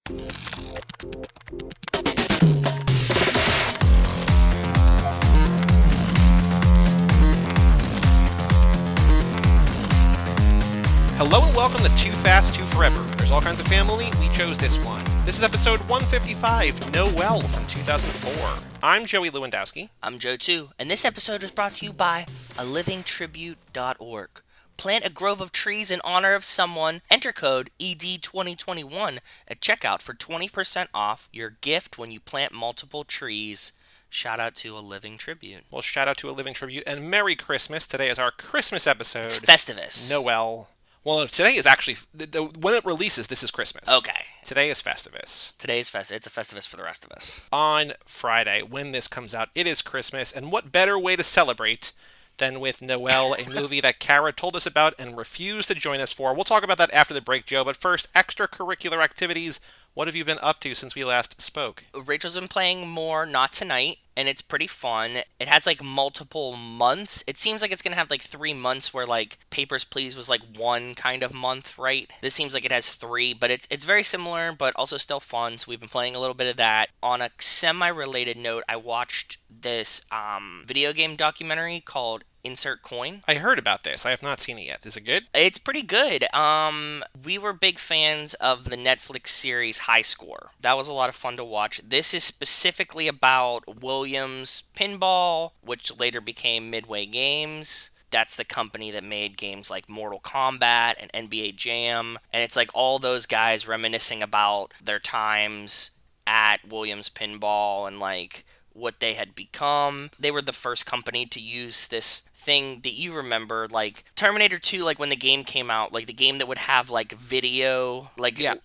Hello and welcome to Too Fast, Too Forever. There's all kinds of family, we chose this one. This is episode 155, Noel from 2004. I'm Joey Lewandowski. I'm Joe too, and this episode is brought to you by alivingtribute.org. Plant a grove of trees in honor of someone. Enter code ED2021 at checkout for 20% off your gift when you plant multiple trees. Shout out to A Living Tribute. Well, shout out to A Living Tribute and Merry Christmas. Today is our Christmas episode. It's Festivus. Noel. Well, today is actually, when it releases, this is Christmas. Okay. Today is Festivus. Today's It's a Festivus for the rest of us. On Friday, when this comes out, it is Christmas, and what better way to celebrate than with Noel, a movie that Cara told us about and refused to join us for. We'll talk about that after the break, Joe, but first, extracurricular activities. What have you been up to since we last spoke? Rachel's been playing more Not Tonight, and it's pretty fun. It has, multiple months. It seems like it's going to have, 3 months where, Papers, Please was, one kind of month, right? This seems like it has 3, but it's very similar, but also still fun, so we've been playing a little bit of that. On a semi-related note, I watched this video game documentary called Insert Coin. I heard about this. I have not seen it yet. Is it good? It's pretty good. We were big fans of the Netflix series High Score. That was a lot of fun to watch. This is specifically about Williams Pinball, which later became Midway Games. That's the company that made games like Mortal Kombat and NBA Jam. And it's all those guys reminiscing about their times at Williams Pinball and what they had become. They were the first company to use this thing that you remember, Terminator 2, when the game came out, the game that would have video,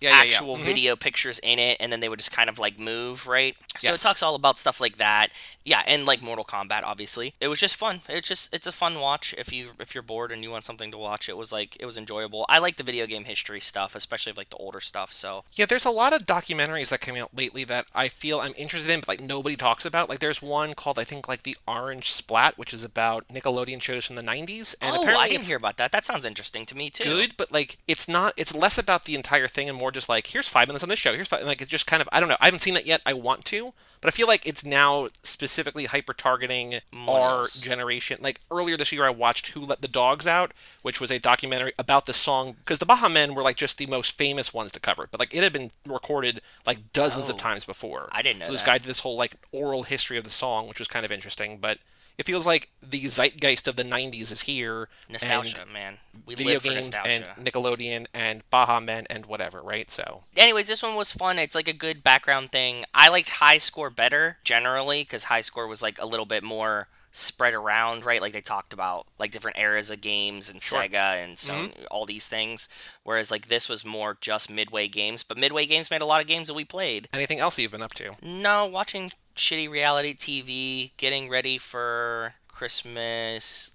actual video pictures in it, and then they would just kind of move, right? So Yes. It talks all about stuff like that. Yeah, and Mortal Kombat, obviously. It was just fun. It's a fun watch if you're bored and you want something to watch. It was enjoyable. I like the video game history stuff, especially the older stuff. So yeah, there's a lot of documentaries that came out lately that I feel I'm interested in, but nobody talks about. There's one called, I think, the Orange Splat, which is about Nickelodeon shows from the 90s. And apparently I didn't hear about that. That sounds interesting to me too. Good, but it's less about the entire thing and more just here's 5 minutes on this show. Here's 5, it's just kind of, I don't know. I haven't seen that yet. I want to, but I feel it's now specifically hyper targeting our generation. Earlier this year, I watched Who Let the Dogs Out, which was a documentary about the song, because the Baha Men were just the most famous ones to cover it, but it had been recorded dozens of times before. I didn't know so this that. guy did this whole oral history of the song, which was kind of interesting, but it feels like the zeitgeist of the 90s is here. Nostalgia, man. We Video live for games nostalgia. and Nickelodeon and Baha Men and whatever, right? So anyways, this one was fun. It's a good background thing. I liked High Score better, generally, because High Score was a little bit more spread around, right? They talked about different eras of games and Sure. Sega and so all these things. Whereas this was more just Midway Games. But Midway Games made a lot of games that we played. anything else you've been up to? No, watching shitty reality TV, getting ready for Christmas,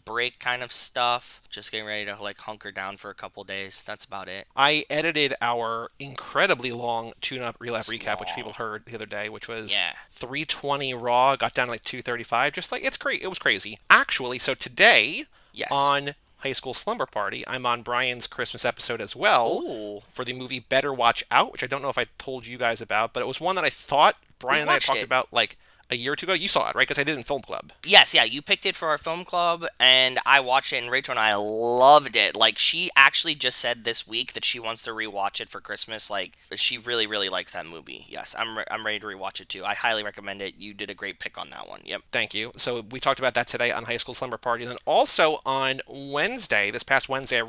break kind of stuff. Just getting ready to hunker down for a couple days. That's about it. I edited our incredibly long tune-up relap It's recap, which long. people heard the other day, which was Yeah. 320 raw, got down to 235. Just it's great. It was crazy. Actually, so today Yes. on High School Slumber Party, I'm on Brian's Christmas episode as well. Ooh. For the movie Better Watch Out, which I don't know if I told you guys about, but it was one that I thought Brian and I had watched talked it. about a year or two ago. You saw it, right? Because I did it in film club. Yes, yeah, you picked it for our film club, and I watched it, and Rachel and I loved it. She actually just said this week that she wants to rewatch it for Christmas. She really, really likes that movie. Yes, I'm ready to rewatch it too. I highly recommend it. You did a great pick on that one. Yep. Thank you. So we talked about that today on High School Slumber Party. And then also on Wednesday, this past Wednesday,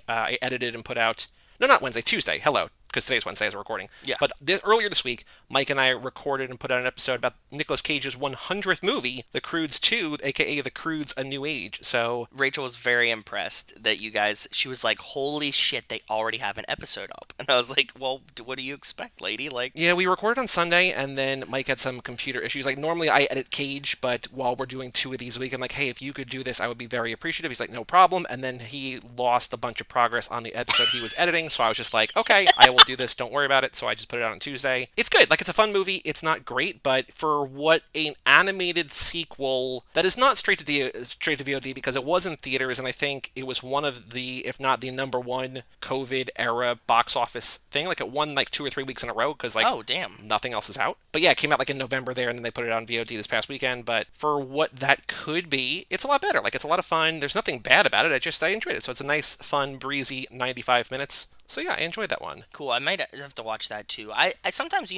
I edited and put out, no, not Wednesday, Tuesday. Hello. Because today's Wednesday as we're recording. Yeah. But earlier this week, Mike and I recorded and put out an episode about Nicolas Cage's 100th movie, The Croods 2, a.k.a. The Croods A New Age. So Rachel was very impressed that you guys, she was like, holy shit, they already have an episode up. And I was like, well, what do you expect, lady? yeah, we recorded on Sunday, and then Mike had some computer issues. Normally I edit Cage, but while we're doing 2 of these a week, I'm like, hey, if you could do this, I would be very appreciative. He's like, no problem. And then he lost a bunch of progress on the episode he was editing, so I was just like, okay, I will to do this, don't worry about it. So I just put it out on Tuesday. It's good. Like, it's a fun movie. It's not great, but for what an animated sequel that is not straight to VOD, because it was in theaters, and I think it was one of the, if not the number one COVID era box office thing. Like, it won like 2 or 3 weeks in a row because, like, oh damn, nothing else is out. But yeah, it came out like in November there, and then they put it on VOD this past weekend. But for what that could be, it's a lot better. Like, it's a lot of fun. There's nothing bad about it. I enjoyed it. So it's a nice, fun, breezy 95 minutes. So yeah, I enjoyed that one. cool. I might have to watch that too. I sometimes,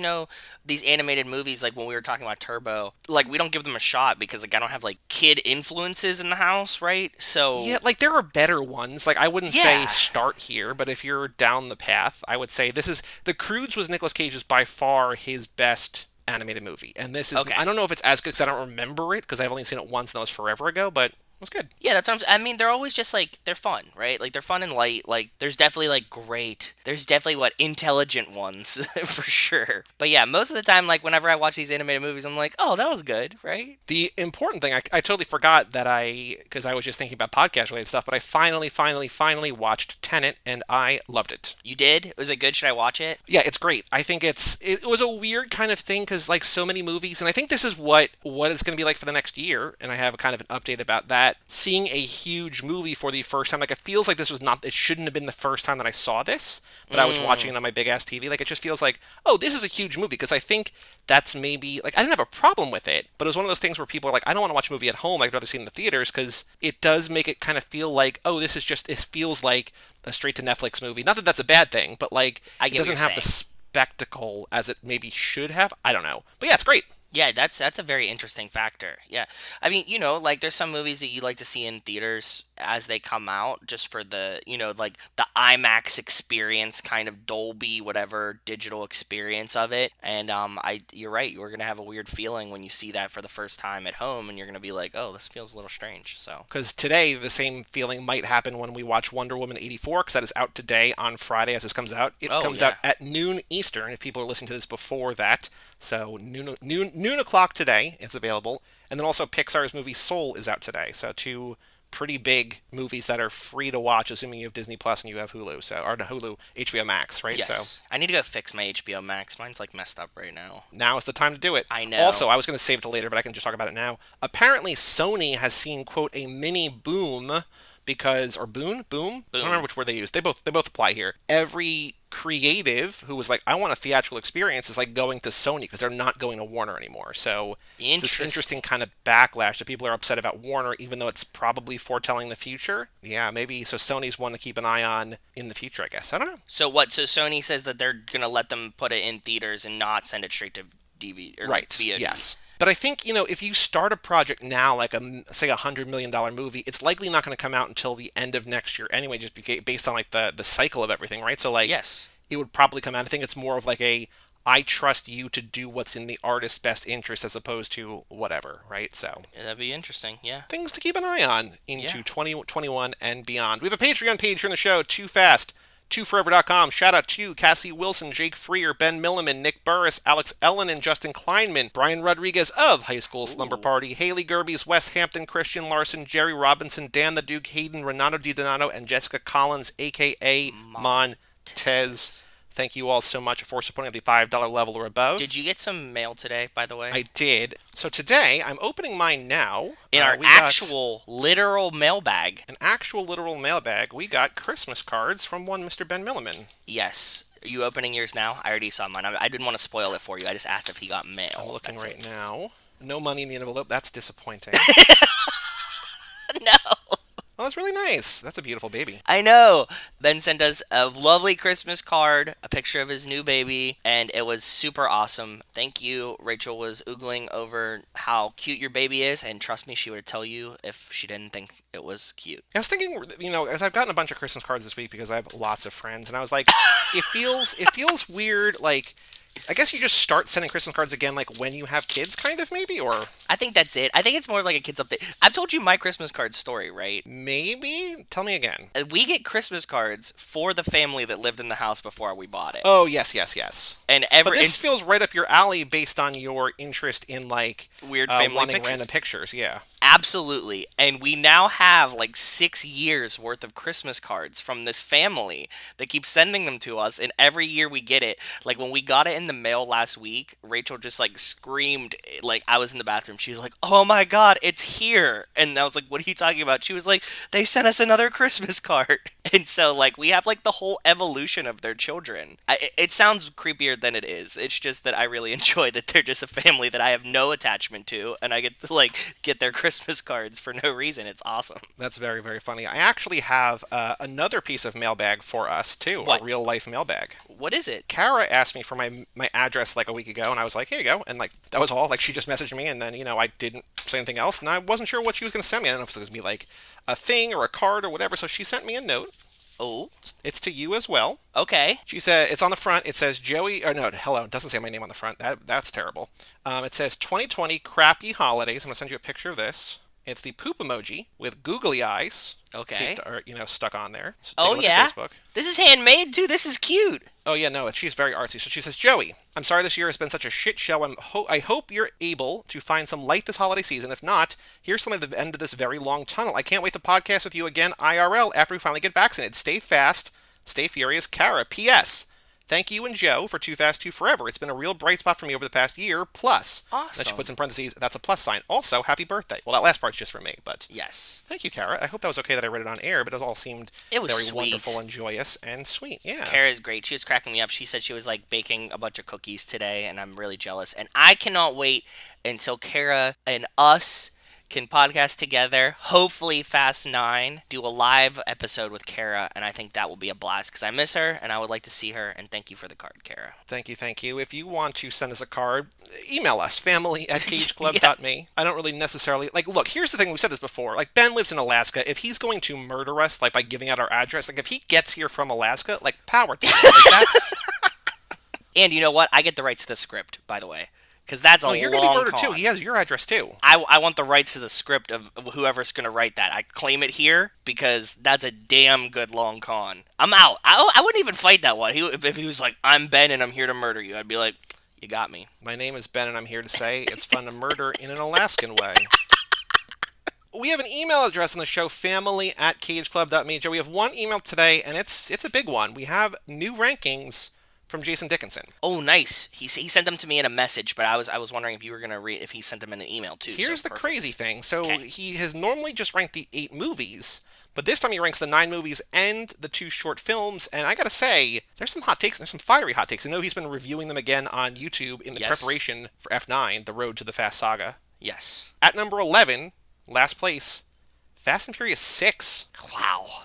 these animated movies, like when we were talking about Turbo, like we don't give them a shot because like I don't have like kid influences in the house, right? So yeah, like there are better ones. Like I wouldn't say Yeah. start here, but if you're down the path, I would say this is The Croods was Nicolas Cage's by far his best animated movie, and this is Okay. I don't know if it's as good because I don't remember it because I've only seen it once and that was forever ago, but it was good. Yeah, that's what I mean, they're always just like they're fun, right? Like they're fun and light. Like there's definitely like great. There's definitely intelligent ones for sure. But yeah, most of the time, like whenever I watch these animated movies, I'm like, oh, that was good, right? The important thing, I totally forgot that because I was just thinking about podcast related stuff, but I finally watched Tenet, and I loved it. You did? Was it good? Should I watch it? Yeah, it's great. I think it was a weird kind of thing because like so many movies, and I think this is what it's going to be like for the next year, and I have a kind of an update about that. Seeing a huge movie for the first time, like it feels like it shouldn't have been the first time that I saw this, but I was watching it on my big ass TV. Like it just feels like, oh, this is a huge movie, because I think that's maybe like I didn't have a problem with it, but it was one of those things where people are like, I don't want to watch a movie at home. I'd rather see it in the theaters because it does make it kind of feel like, oh, this is just, it feels like a straight to Netflix movie. Not that that's a bad thing, but like I it get what doesn't you're have the saying. spectacle as it maybe should have. I don't know, but yeah, it's great. Yeah, that's a very interesting factor. Yeah. I mean, like there's some movies that you like to see in theaters as they come out just for the, like the IMAX experience, kind of Dolby whatever digital experience of it. And you're right, you're going to have a weird feeling when you see that for the first time at home and you're going to be like, "Oh, this feels a little strange." So, Because today, the same feeling might happen when we watch Wonder Woman 84, because that is out today on Friday as this comes out. It Oh, comes yeah. out at noon Eastern, if people are listening to this before that. So noon o'clock today is available. And then also Pixar's movie Soul is out today. So two pretty big movies that are free to watch, assuming you have Disney Plus and you have Hulu. So, or no, Hulu, HBO Max, right? So yes. I need to go fix my HBO Max. Mine's like messed up right now. now is the time to do it. I know. Also, I was going to save it till later, but I can just talk about it now. Apparently, Sony has seen, quote, a mini boom because, or boom? I don't remember which word they used. They both apply here. Every creative who was like, I want a theatrical experience, is like going to Sony because they're not going to Warner anymore. So it's this interesting kind of backlash that people are upset about Warner, even though it's probably foretelling the future. Yeah, maybe. So Sony's one to keep an eye on in the future, I guess. I don't know. So what? So Sony says that they're gonna let them put it in theaters and not send it straight to DVD or Right. VOD. Yes. But I think, if you start a project now, like say $100 million movie, it's likely not going to come out until the end of next year anyway, just based on like the cycle of everything, right? So like, Yes. it would probably come out. I think it's more of like I trust you to do what's in the artist's best interest as opposed to whatever, right? So Yeah, that'd be interesting. Yeah. things to keep an eye on into Yeah. 2021 and beyond. We have a Patreon page here in the show, Too Fast. TwoForever.com. Shout out to Cassie Wilson, Jake Freer, Ben Milliman, Nick Burris, Alex Ellen, and Justin Kleinman, Brian Rodriguez of High School Slumber Party, Haley Gerbies, Wes Hampton, Christian Larson, Jerry Robinson, Dan the Duke, Hayden, Renato DiDonato, and Jessica Collins, aka Montez. Thank you all so much for supporting at the $5 level or above. Did you get some mail today, by the way? I did. So today, I'm opening mine now. In our We got actual, literal mailbag. an actual literal mailbag. We got Christmas cards from one Mr. Ben Milliman. Yes. Are you opening yours now? I already saw mine. I didn't want to spoil it for you. I just asked if he got mail. I'm looking That's right it. now. No money in the envelope. That's disappointing. No. Oh, that's really nice. That's a beautiful baby. I know. Ben sent us a lovely Christmas card, a picture of his new baby, and it was super awesome. Thank you. Rachel was oogling over how cute your baby is, and trust me, she would tell you if she didn't think it was cute. I was thinking, as I've gotten a bunch of Christmas cards this week because I have lots of friends, and I was like, it feels weird, like, I guess you just start sending Christmas cards again, like, when you have kids, kind of, maybe? Or I think that's it. I think it's more like a kid's update. I've told you my Christmas card story, right? maybe? Tell me again. We get Christmas cards for the family that lived in the house before we bought it. Oh, yes. And But this feels right up your alley based on your interest in, like, weird family wanting pictures. random pictures, yeah. Absolutely. And we now have like 6 years worth of Christmas cards from this family that keeps sending them to us. And every year we get it. Like when we got it in the mail last week, Rachel just like screamed, like I was in the bathroom. She was like, "Oh my God, it's here." And I was like, "What are you talking about?" She was like, "They sent us another Christmas card." And so like we have like the whole evolution of their children. It sounds creepier than it is. It's just that I really enjoy that they're just a family that I have no attachment to. And I get to like get their Christmas cards for no reason. It's awesome. That's very, very funny. I actually have another piece of mailbag for us, too. What? A real life mailbag. What is it? Cara asked me for my address like a week ago, and I was like, here you go. And like, that was all. Like, she just messaged me, and then, I didn't say anything else, and I wasn't sure what she was going to send me. I don't know if it was going to be like a thing or a card or whatever. So she sent me a note. Oh. It's to you as well. Okay. She said, it's on the front. It says Joey, or no, hello. It doesn't say my name on the front. That's terrible. It says 2020 crappy holidays. I'm going to send you a picture of this. It's the poop emoji with googly eyes. Okay. Stuck on there. So oh, yeah? Facebook. This is handmade, too. This is cute. Oh, yeah, no, she's very artsy. So she says, Joey, I'm sorry this year has been such a shit show. I hope you're able to find some light this holiday season. If not, here's something at the end of this very long tunnel. I can't wait to podcast with you again IRL after we finally get vaccinated. Stay fast. Stay furious. Cara. P.S. Thank you and Joe for Too Fast, Too Forever. It's been a real bright spot for me over the past year. Plus, awesome. Then she puts in parentheses, that's a plus sign. Also, happy birthday. Well, that last part's just for me, but yes. Thank you, Cara. I hope that was okay that I read it on air, but it all seemed very sweet. Wonderful and joyous and sweet. Yeah. Cara's great. She was cracking me up. She said she was like baking a bunch of cookies today, and I'm really jealous. And I cannot wait until Cara and us can podcast together, hopefully Fast 9, do a live episode with Cara, and I think that will be a blast because I miss her and I would like to see her, and thank you for the card, Cara. Thank you. If you want to send us a card, email us, family@cageclub.me. Yeah. I don't really necessarily, look, here's the thing, we've said this before, Ben lives in Alaska. If he's going to murder us, by giving out our address, if he gets here from Alaska, power to him. That's... And you know what? I get the rights to the script, by the way. Because that's a long con. You're going to be murdered too. He has your address too. I want the rights to the script of whoever's going to write that. I claim it here because that's a damn good long con. I'm out. I wouldn't even fight that one. If he was like, I'm Ben and I'm here to murder you, I'd be like, you got me. My name is Ben and I'm here to say it's fun to murder in an Alaskan way. We have an email address on the show, family@cageclub.me. Joe, we have one email today, and it's a big one. We have new rankings from Jason Dickinson. Oh, nice. He sent them to me in a message, but I was wondering if you were going to read if he sent them in an email too. Here's the crazy thing. So he has normally just ranked the 8 movies, but this time he ranks the 9 movies and the 2 short films, and I gotta say, there's some hot takes, there's some fiery hot takes. I know he's been reviewing them again on YouTube in the preparation for F9, The Road to the Fast Saga. Yes. At number 11, last place, Fast and Furious 6. Wow.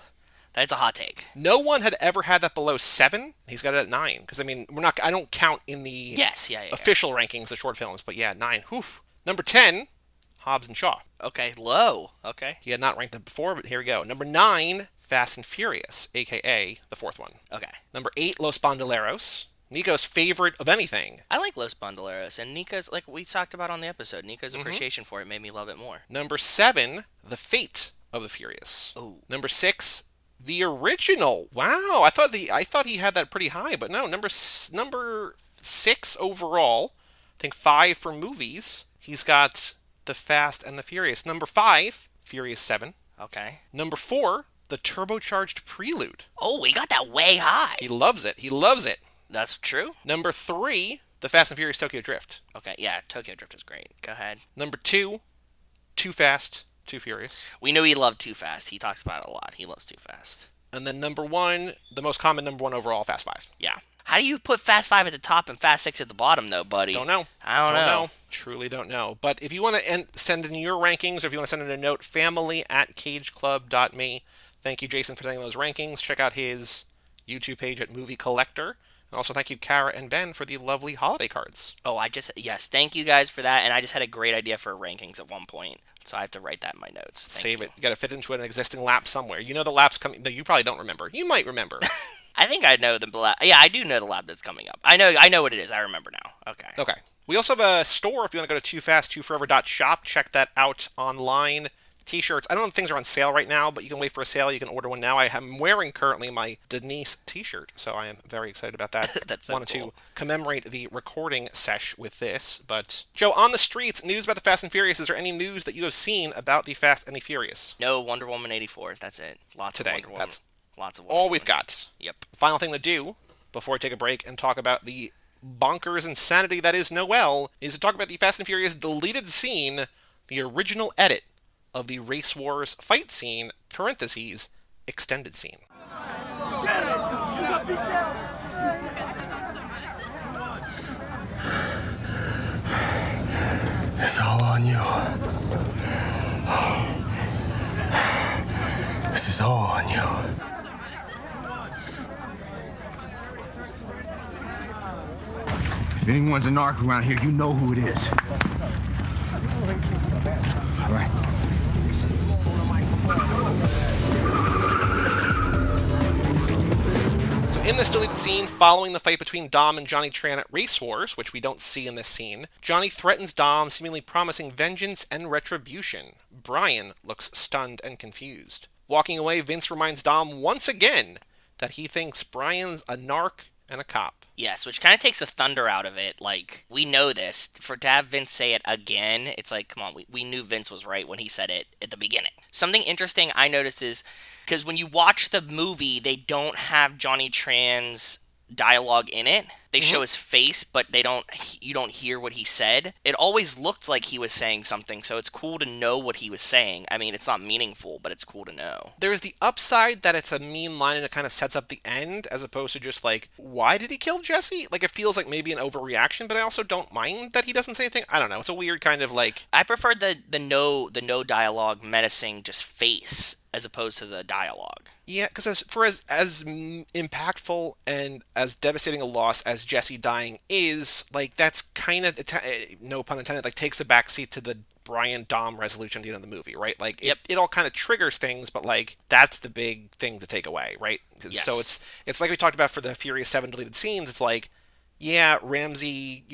That's a hot take. No one had ever had that below 7. He's got it at 9. Because, I don't count in the official rankings, the short films. But yeah, 9. Whew. Number 10, Hobbs and Shaw. Okay, low. Okay. He had not ranked them before, but here we go. Number 9, Fast and Furious, a.k.a. the 4th one. Okay. Number 8, Los Bandoleros. Nico's favorite of anything. I like Los Bandoleros, and Nico's, like we talked about on the episode, Nico's appreciation for it made me love it more. Number 7, The Fate of the Furious. Oh. Number 6, the original. Wow, I thought he had that pretty high, but no. Number 6 overall. I think 5 for movies. He's got The Fast and the Furious. Number 5, Furious 7. Okay. Number 4, the turbocharged Prelude. Oh, we got that way high. He loves it. That's true. Number 3, The Fast and Furious Tokyo Drift. Okay, yeah, Tokyo Drift is great. Go ahead. Number 2, Too Fast, Too Furious. We know he loved Too Fast. He talks about it a lot. He loves Too Fast. And then number 1, the most common number 1 overall, Fast 5. Yeah. How do you put Fast 5 at the top and Fast 6 at the bottom, though, buddy? Don't know. I don't know. Truly don't know. But if you want to send in your rankings, or if you want to send in a note, family@cageclub.me. Thank you, Jason, for sending those rankings. Check out his YouTube page at Movie Collector. And also thank you, Cara and Ben, for the lovely holiday cards. Oh, yes, thank you guys for that. And I just had a great idea for rankings at one point. So I have to write that in my notes. Save it. You got to fit into an existing lap somewhere. You know the lap's coming. No, you probably don't remember. You might remember. I think I know the lap. Yeah, I do know the lap that's coming up. I know what it is. I remember now. Okay. We also have a store if you want to go to toofast2forever.shop. Check that out online. t-shirts. I don't know if things are on sale right now, but you can wait for a sale. You can order one now. I am wearing currently my Denise t-shirt, so I am very excited about that. That's so Wanted cool. to commemorate the recording sesh with this. But Joe, on the streets, news about the Fast and Furious. Is there any news that you have seen about the Fast and the Furious? No, Wonder Woman 84. That's it. Lots Today. of Wonder Woman. That's Lots of Wonder all Woman. we've got. Yep. Final thing to do before we take a break and talk about the bonkers insanity that is Noel is to talk about the Fast and Furious deleted scene, the original edit of the Race Wars fight scene, parentheses, extended scene. It's all on you. This is all on you. If anyone's a narc around here, you know who it is. All right. So in this deleted scene, following the fight between Dom and Johnny Tran at Race Wars, which we don't see in this scene, Johnny threatens Dom, seemingly promising vengeance and retribution. Brian looks stunned and confused. Walking away, Vince reminds Dom once again that he thinks Brian's a narc and a cop. Yes, which kind of takes the thunder out of it. Like, we know this. To have Vince say it again, it's like, come on, we knew Vince was right when he said it at the beginning. Something interesting I noticed is, because when you watch the movie, they don't have Johnny Tran's dialogue in it. They show his face, but you don't hear what he said. It always looked like he was saying something, so it's cool to know what he was saying. I mean, it's not meaningful, but it's cool to know. There's the upside that it's a mean line and it kind of sets up the end, as opposed to just like, why did he kill Jesse? Like, it feels like maybe an overreaction, but I also don't mind that he doesn't say anything. I don't know. It's a weird kind of like... I prefer the no dialogue menacing just face as opposed to the dialogue. Yeah, because as impactful and as devastating a loss as Jesse dying is, like, that's kind of, no pun intended, like, takes a backseat to the Brian Dom resolution at the end of the movie, right? Like, it all kind of triggers things, but, like, that's the big thing to take away, right? Yes. So it's like we talked about for the Furious 7 deleted scenes, it's like, yeah, Ramsey,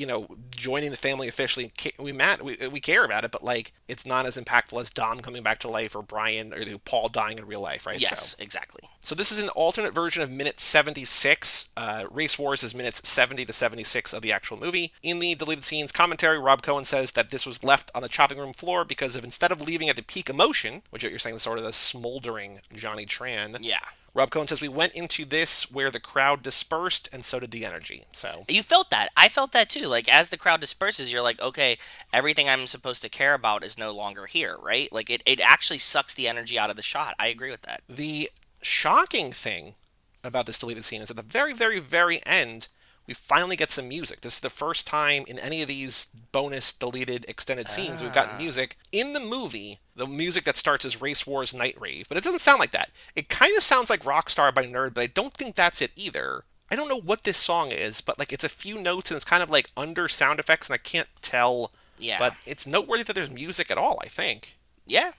joining the family officially, we care about it, but, like, it's not as impactful as Dom coming back to life or Brian or Paul dying in real life, right? Yes, exactly. So this is an alternate version of minute 76. Race Wars is minutes 70 to 76 of the actual movie. In the deleted scenes commentary, Rob Cohen says that this was left on the chopping room floor because instead of leaving at the peak emotion, which you're saying is sort of the smoldering Johnny Tran. Yeah. Rob Cohen says we went into this where the crowd dispersed, and so did the energy. So you felt that. I felt that too. Like, as the crowd disperses, you're like, okay, everything I'm supposed to care about is no longer here, right? Like, it actually sucks the energy out of the shot. I agree with that. The shocking thing about this deleted scene is at the very, very, very end, we finally get some music. This is the first time in any of these bonus deleted extended scenes we've gotten music. In the movie, the music that starts is Race Wars Night Rave, but it doesn't sound like that. It kind of sounds like Rockstar by Nerd, but I don't think that's it either. I don't know what this song is, but like it's a few notes and it's kind of like under sound effects and I can't tell. Yeah. But it's noteworthy that there's music at all, I think. Yeah,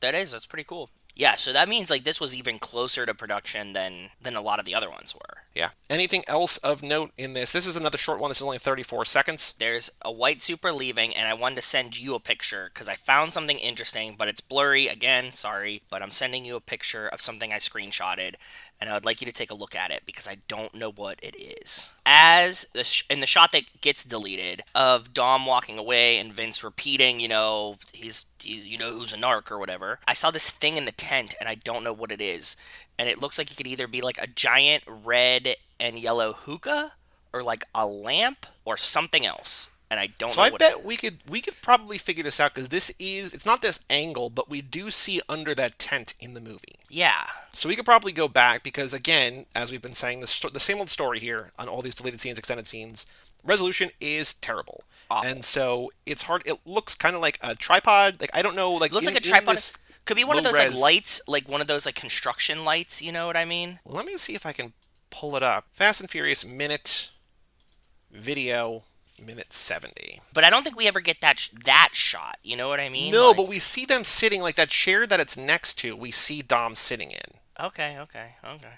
that's pretty cool. Yeah, so that means like this was even closer to production than a lot of the other ones were. Yeah. Anything else of note in this? This is another short one. This is only 34 seconds. There's a white super leaving, and I wanted to send you a picture because I found something interesting, but it's blurry. Again, sorry, but I'm sending you a picture of something I screenshotted, and I would like you to take a look at it because I don't know what it is. As in the shot that gets deleted of Dom walking away and Vince repeating, he's who's a narc or whatever, I saw this thing in the tent, and I don't know what it is. And it looks like it could either be like a giant red and yellow hookah or like a lamp or something else. And I don't know. So I bet we could probably figure this out because it's not this angle, but we do see under that tent in the movie. Yeah. So we could probably go back because again, as we've been saying, the same old story here on all these deleted scenes, extended scenes. Resolution is terrible. Awful. And so it's hard. It looks kind of like a tripod. Like I don't know. Like it looks like a tripod. Could be one of those like lights, like one of those like construction lights, you know what I mean? Well, let me see if I can pull it up. Fast and Furious minute video minute 70. But I don't think we ever get that shot, you know what I mean? No, but we see them sitting like that chair that it's next to. We see Dom sitting in. Okay.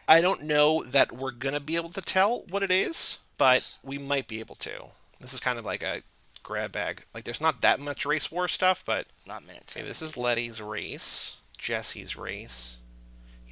I don't know that we're going to be able to tell what it is, but we might be able to. This is kind of like a grab bag. Like, there's not that much race war stuff, but... It's not minutes. Okay, this is Letty's race. Jesse's race.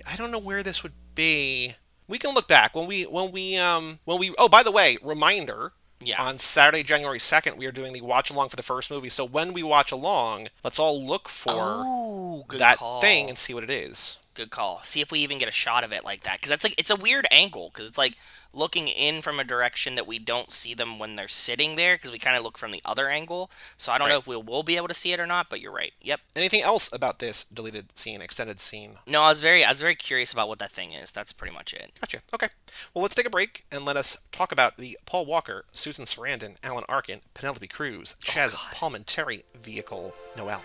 I don't know where this would be. We can look back. Oh, by the way, reminder... Yeah. On Saturday, January 2nd, we are doing the watch-along for the first movie. So when we watch along, let's all look for that thing and see what it is. Good call. See if we even get a shot of it like that. Because it's a weird angle. Because it's like looking in from a direction that we don't see them when they're sitting there. Because we kind of look from the other angle. So I don't know if we'll be able to see it or not. But you're right. Yep. Anything else about this deleted scene, extended scene? No, I was very curious about what that thing is. That's pretty much it. Gotcha. Okay. Well, let's take a break and let us talk about the Paul Walker, Susan Sarandon, Alan Arkin, Penelope Cruz, Chaz Palminteri vehicle, Noel.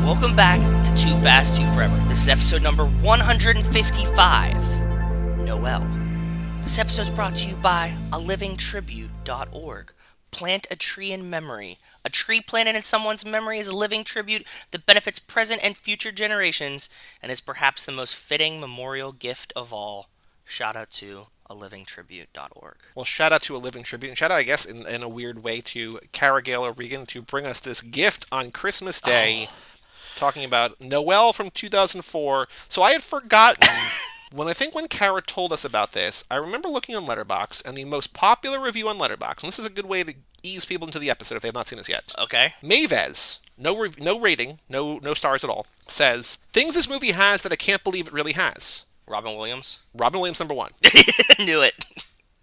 Welcome back to Too Fast, Too Forever. This is episode number 155, Noel. This episode is brought to you by alivingtribute.org. Plant a tree in memory. A tree planted in someone's memory is a living tribute that benefits present and future generations and is perhaps the most fitting memorial gift of all. Shout out to alivingtribute.org. Well, shout out to A Living Tribute, and shout out, I guess, in a weird way, to Cara Gael O'Regan to bring us this gift on Christmas Day. Talking about Noel from 2004. So I had forgotten, when Cara told us about this, I remember looking on Letterboxd, and the most popular review on Letterboxd, and this is a good way to ease people into the episode if they have not seen this yet. Okay. Maves, no rating, no stars at all, says, things this movie has that I can't believe it really has. Robin Williams? Robin Williams, number one. Knew it.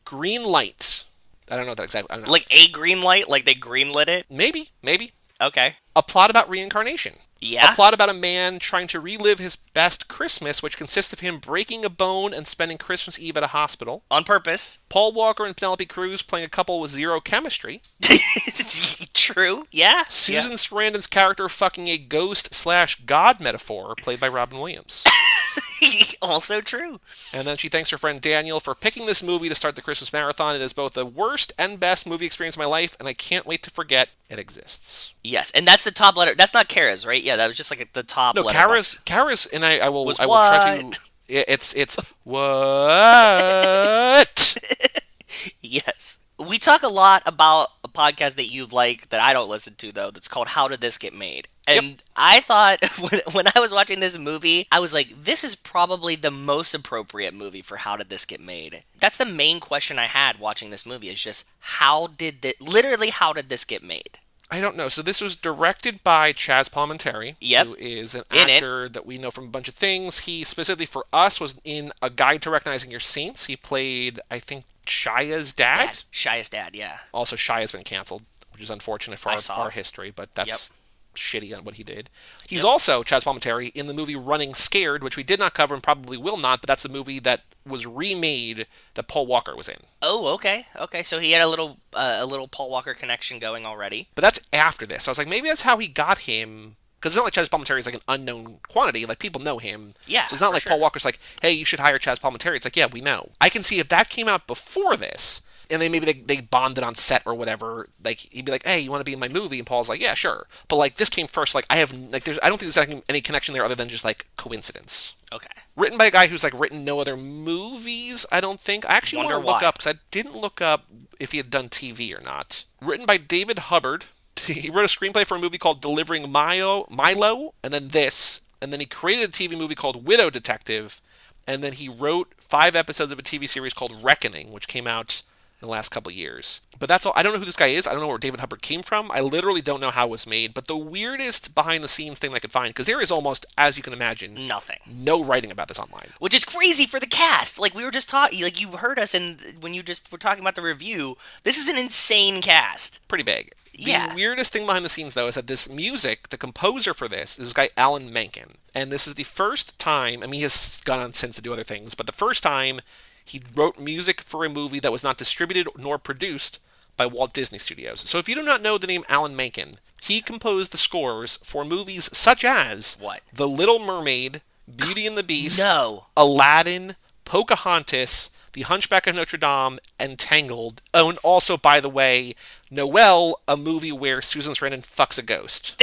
Green light. I don't know that exactly. I don't know. Like a green light? Like they greenlit it? Maybe. Okay. A plot about reincarnation. Yeah? A plot about a man trying to relive his best Christmas, which consists of him breaking a bone and spending Christmas Eve at a hospital. On purpose. Paul Walker and Penelope Cruz playing a couple with zero chemistry. True. Yeah. Susan Sarandon's character fucking a ghost/god metaphor played by Robin Williams. Also true. And then she thanks her friend Daniel for picking this movie to start the Christmas marathon. It is both the worst and best movie experience of my life, and I can't wait to forget it exists. Yes, and that's the top letter. That's not Cara's, right? Yeah, that was just like the top letter. No, Cara's, and I will try to... It's what? Yes. We talk a lot about a podcast that you like that I don't listen to, though, that's called How Did This Get Made? And I thought, when I was watching this movie, I was like, this is probably the most appropriate movie for How Did This Get Made? That's the main question I had watching this movie, is just, how did this get made? I don't know. So this was directed by Chaz Palminteri, who is an actor that we know from a bunch of things. He, specifically for us, was in A Guide to Recognizing Your Saints. He played, I think, Shia's dad. Shia's dad, yeah. Also, Shia's been canceled, which is unfortunate for our history, but that's shitty on what he did. He's also, Chaz Palminteri, in the movie Running Scared, which we did not cover and probably will not, but that's the movie that was remade that Paul Walker was in. Oh, okay. Okay, so he had a little Paul Walker connection going already. But that's after this. So I was like, maybe that's how he got him... Because it's not like Chaz Palminteri is like an unknown quantity. Like, people know him. Yeah, so it's not like Paul Walker's like, hey, you should hire Chaz Palminteri. It's like, yeah, we know. I can see if that came out before this, and then maybe they bonded on set or whatever, like, he'd be like, hey, you want to be in my movie? And Paul's like, yeah, sure. But, like, this came first. Like, I don't think there's any connection there other than just, like, coincidence. Okay. Written by a guy who's, like, written no other movies, I don't think. I actually want to look up, because I didn't look up if he had done TV or not. Written by David Hubbard. He wrote a screenplay for a movie called Delivering Milo, and then this. And then he created a TV movie called Widow Detective. And then he wrote 5 episodes of a TV series called Reckoning, which came out in the last couple of years. But that's all. I don't know who this guy is. I don't know where David Hubbard came from. I literally don't know how it was made. But the weirdest behind-the-scenes thing I could find, because there is almost, as you can imagine, nothing. No writing about this online. Which is crazy for the cast. Like, we were just talking, like, you heard us, and when you just were talking about the review, this is an insane cast. Pretty big. Yeah. The weirdest thing behind the scenes, though, is that this music, the composer for this, is this guy Alan Menken. And this is the first time, I mean, he has gone on since to do other things, but the first time he wrote music for a movie that was not distributed nor produced by Walt Disney Studios. So if you do not know the name Alan Menken, He composed the scores for movies such as What? The Little Mermaid, Beauty and the Beast, No. Aladdin, Pocahontas, The Hunchback of Notre Dame, and Tangled. Oh, and also, by the way, Noel, a movie where Susan Sarandon fucks a ghost.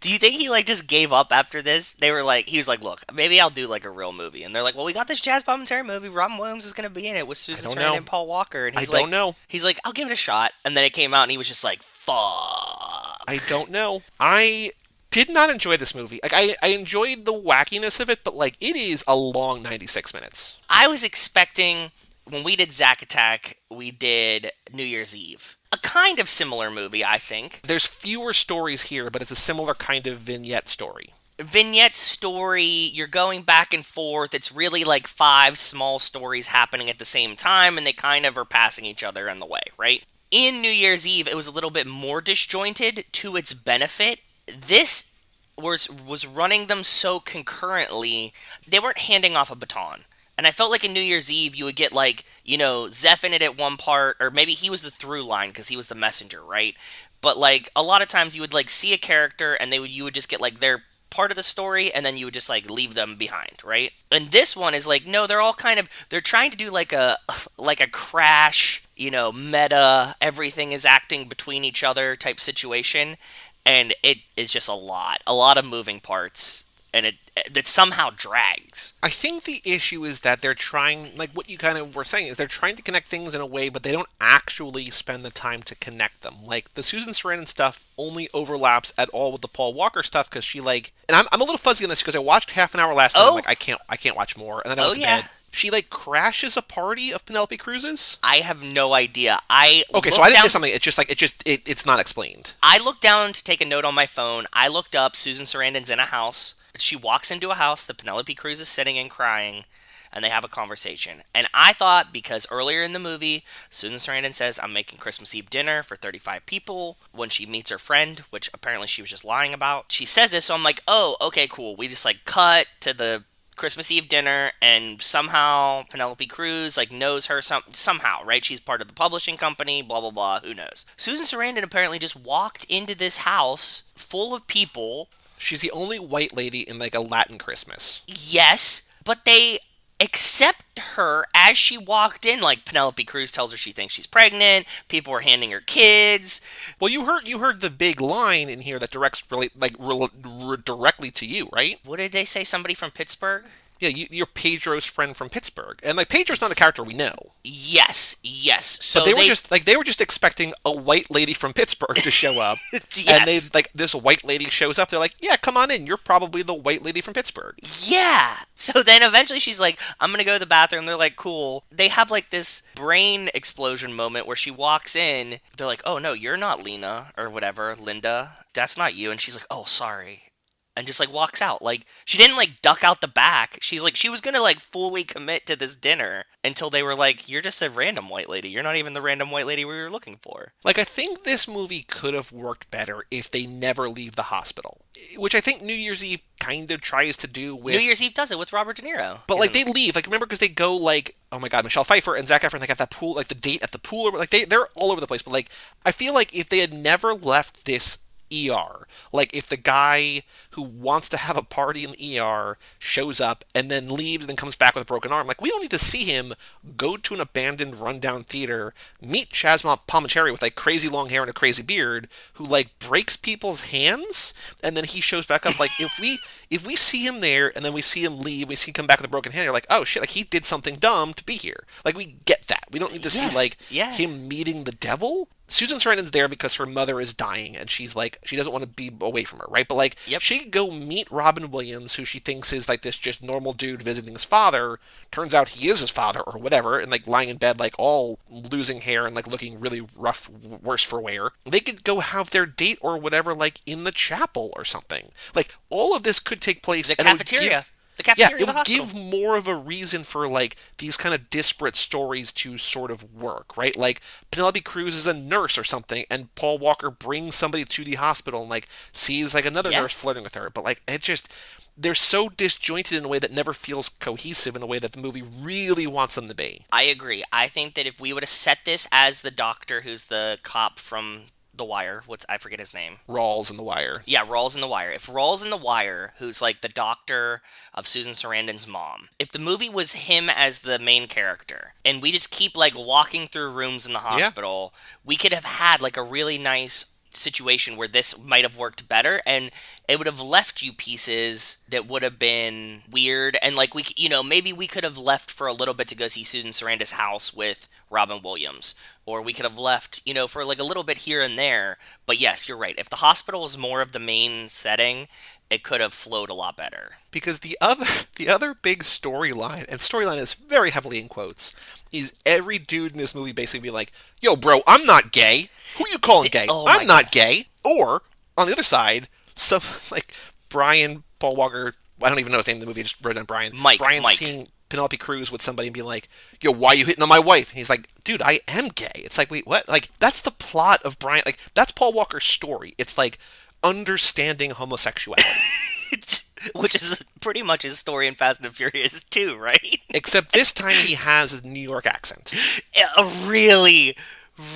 Do you think he like just gave up after this? He was like, look, maybe I'll do like a real movie. And they're like, well, we got this Jazz Bob and Terry movie. Robin Williams is going to be in it with Susan Sarandon and Paul Walker. And he's I don't know. He's like, I'll give it a shot. And then it came out and he was just like, fuck. I don't know. I did not enjoy this movie. Like, I enjoyed the wackiness of it, but like, it is a long 96 minutes. I was expecting, when we did Zack Attack, we did New Year's Eve. A kind of similar movie, I think. There's fewer stories here, but it's a similar kind of vignette story. Vignette story, you're going back and forth. It's really like 5 small stories happening at the same time, and they kind of are passing each other in the way, right? In New Year's Eve, it was a little bit more disjointed to its benefit. This was running them so concurrently, they weren't handing off a baton. And I felt like in New Year's Eve, you would get, like, you know, Zeph in it at one part, or maybe he was the through line because he was the messenger, right? But, like, a lot of times you would, like, see a character and you would just get, like, their part of the story, and then you would just, like, leave them behind, right? And this one is, like, no, they're all kind of, they're trying to do, like a Crash, you know, meta, everything is acting between each other type situation, and it is just a lot of moving parts. And it somehow drags. I think the issue is that they're trying, like what you kind of were saying, is they're trying to connect things in a way, but they don't actually spend the time to connect them. Like, the Susan Sarandon stuff only overlaps at all with the Paul Walker stuff, because she, like... And I'm a little fuzzy on this, because I watched half an hour last night, I'm like, I can't watch more, and then I went to bed. She, like, crashes a party of Penelope Cruz's? I have no idea. Okay, so I didn't miss something. It's just, like, it's not explained. I looked down to take a note on my phone. I looked up, Susan Sarandon's in a house. She walks into a house that Penelope Cruz is sitting in crying, and they have a conversation. And I thought, because earlier in the movie, Susan Sarandon says, I'm making Christmas Eve dinner for 35 people, when she meets her friend, which apparently she was just lying about. She says this, so I'm like, oh, okay, cool. We just, like, cut to the Christmas Eve dinner, and somehow Penelope Cruz, like, knows her somehow, right? She's part of the publishing company, blah, blah, blah, who knows. Susan Sarandon apparently just walked into this house full of people. She's the only white lady in, like, a Latin Christmas. Yes, but they accept her as she walked in. Like, Penelope Cruz tells her she thinks she's pregnant. People are handing her kids. Well, you heard the big line in here that directs directly to you, right? What did they say? Somebody from Pittsburgh? Yeah, you're Pedro's friend from Pittsburgh, and like Pedro's not a character we know. Yes. So but they were just expecting a white lady from Pittsburgh to show up, yes. And they this white lady shows up. They're like, yeah, come on in. You're probably the white lady from Pittsburgh. Yeah. So then eventually she's like, I'm gonna go to the bathroom. They're like, cool. They have like this brain explosion moment where she walks in. They're like, oh no, you're not Lena or whatever, Linda. That's not you. And she's like, oh sorry. And just, like, walks out. Like, she didn't, like, duck out the back. She's like, she was gonna, like, fully commit to this dinner until they were like, you're just a random white lady. You're not even the random white lady we were looking for. Like, I think this movie could have worked better if they never leave the hospital. Which I think New Year's Eve kind of tries to do with... New Year's Eve does it with Robert De Niro. But, like, they leave. Like, remember, because they go, like, oh my god, Michelle Pfeiffer and Zac Efron, they got that pool, like, the date at the pool. Like, they're all over the place. But, like, I feel like if they had never left this ER. Like, if the guy who wants to have a party in the ER shows up and then leaves and then comes back with a broken arm, like, we don't need to see him go to an abandoned, rundown theater, meet Chazma Palminteri with, like, crazy long hair and a crazy beard, who, like, breaks people's hands, and then he shows back up. Like, if we see him there, and then we see him leave, we see him come back with a broken hand, you're like, oh, shit, like, he did something dumb to be here. Like, we get that. We don't need to see, like, him meeting the devil. Susan Sarandon's there because her mother is dying, and she's like, she doesn't want to be away from her, right? But, like, she could go meet Robin Williams, who she thinks is, like, this just normal dude visiting his father. Turns out he is his father, or whatever, and, like, lying in bed, like, all losing hair and, like, looking really rough, worse for wear. They could go have their date or whatever, like, in the chapel or something. Like, all of this could take place. The cafeteria. The Yeah, cafeteria it of the would hospital. give more of a reason for like these kind of disparate stories to sort of work, right? Like Penelope Cruz is a nurse or something, and Paul Walker brings somebody to the hospital and like sees like another Yeah. nurse flirting with her. But like it just they're so disjointed in a way that never feels cohesive in a way that the movie really wants them to be. I agree. I think that if we would have set this as the doctor who's the cop from The Wire, I forget his name. Rawls in The Wire. Yeah, Rawls in The Wire. If Rawls in The Wire, who's like the doctor of Susan Sarandon's mom, if the movie was him as the main character, and we just keep like walking through rooms in the hospital, we could have had like a really nice situation where this might have worked better, and it would have left you pieces that would have been weird, and like maybe we could have left for a little bit to go see Susan Sarandon's house with Robin Williams, or we could have left for like a little bit here and there. But yes, you're right, if the hospital was more of the main setting, it could have flowed a lot better. Because the other big storyline, and storyline is very heavily in quotes, is every dude in this movie basically be like, "Yo, bro, I'm not gay. Who you calling gay? Oh I'm my not God. gay." Or on the other side, some like Brian Paul Walker. I don't even know his name in the movie. I just wrote down Brian. Mike. Seeing Penelope Cruz with somebody and being like, "Yo, why are you hitting on my wife?" And he's like, "Dude, I am gay." It's like, wait, what? Like that's the plot of Brian. Like that's Paul Walker's story. It's like understanding homosexuality. Which is pretty much his story in Fast and the Furious 2, right? Except this time he has a New York accent. A really,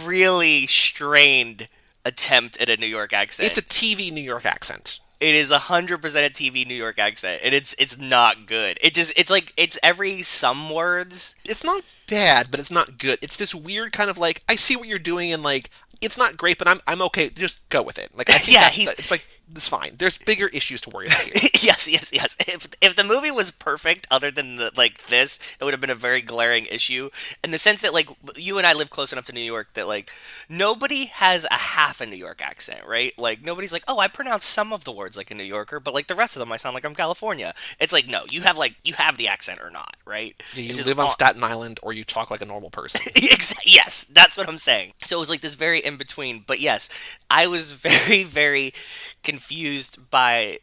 really strained attempt at a New York accent. It's a TV New York accent. It is 100% a TV New York accent, and it's not good. It's every some words. It's not bad, but it's not good. It's this weird kind of like, I see what you're doing, and like, it's not great, but I'm okay. Just go with it. Like, I think it's like, it's fine. There's bigger issues to worry about here. Yes. If the movie was perfect, other than this, it would have been a very glaring issue. In the sense that like you and I live close enough to New York that like nobody has a half a New York accent, right? Like nobody's like, oh, I pronounce some of the words like a New Yorker, but like the rest of them, I sound like I'm California. It's like no, you have the accent or not, right? Do you live on Staten Island or you talk like a normal person? Yes, that's what I'm saying. So it was like this very in between. But yes, I was very, very confused by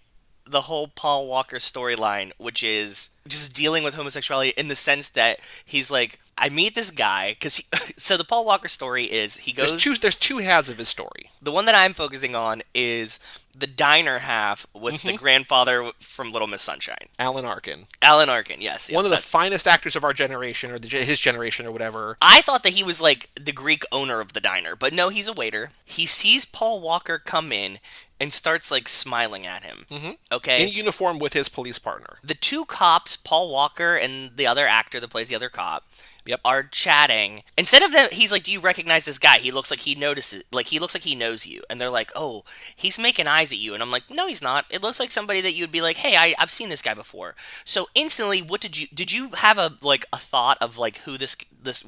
the whole Paul Walker storyline, which is just dealing with homosexuality in the sense that he's like, I meet this guy because so the Paul Walker story is he goes. There's two halves of his story. The one that I'm focusing on is the diner half with the grandfather from Little Miss Sunshine. Alan Arkin. Alan Arkin, yes. One of the finest actors of our generation, or his generation, or whatever. I thought that he was like the Greek owner of the diner, but no, he's a waiter. He sees Paul Walker come in and starts like smiling at him. Mm-hmm. Okay? In uniform with his police partner. The two cops, Paul Walker and the other actor that plays the other cop, are chatting. Instead of them, he's like, "Do you recognize this guy? He looks like he notices. Like he looks like he knows you." And they're like, "Oh, he's making eyes at you." And I'm like, "No, he's not. It looks like somebody that you'd be like, hey, I've seen this guy before." So instantly, what did you have a thought of like who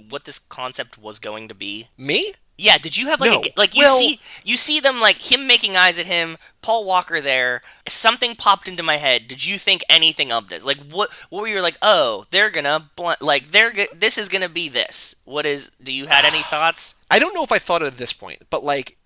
what this concept was going to be? Me? Yeah, did you have like No. you see them like him making eyes at him, Paul Walker there, something popped into my head. Did you think anything of this? Like what were you like, "Oh, they're gonna this is gonna be this." Do you had any thoughts? I don't know if I thought it at this point, but like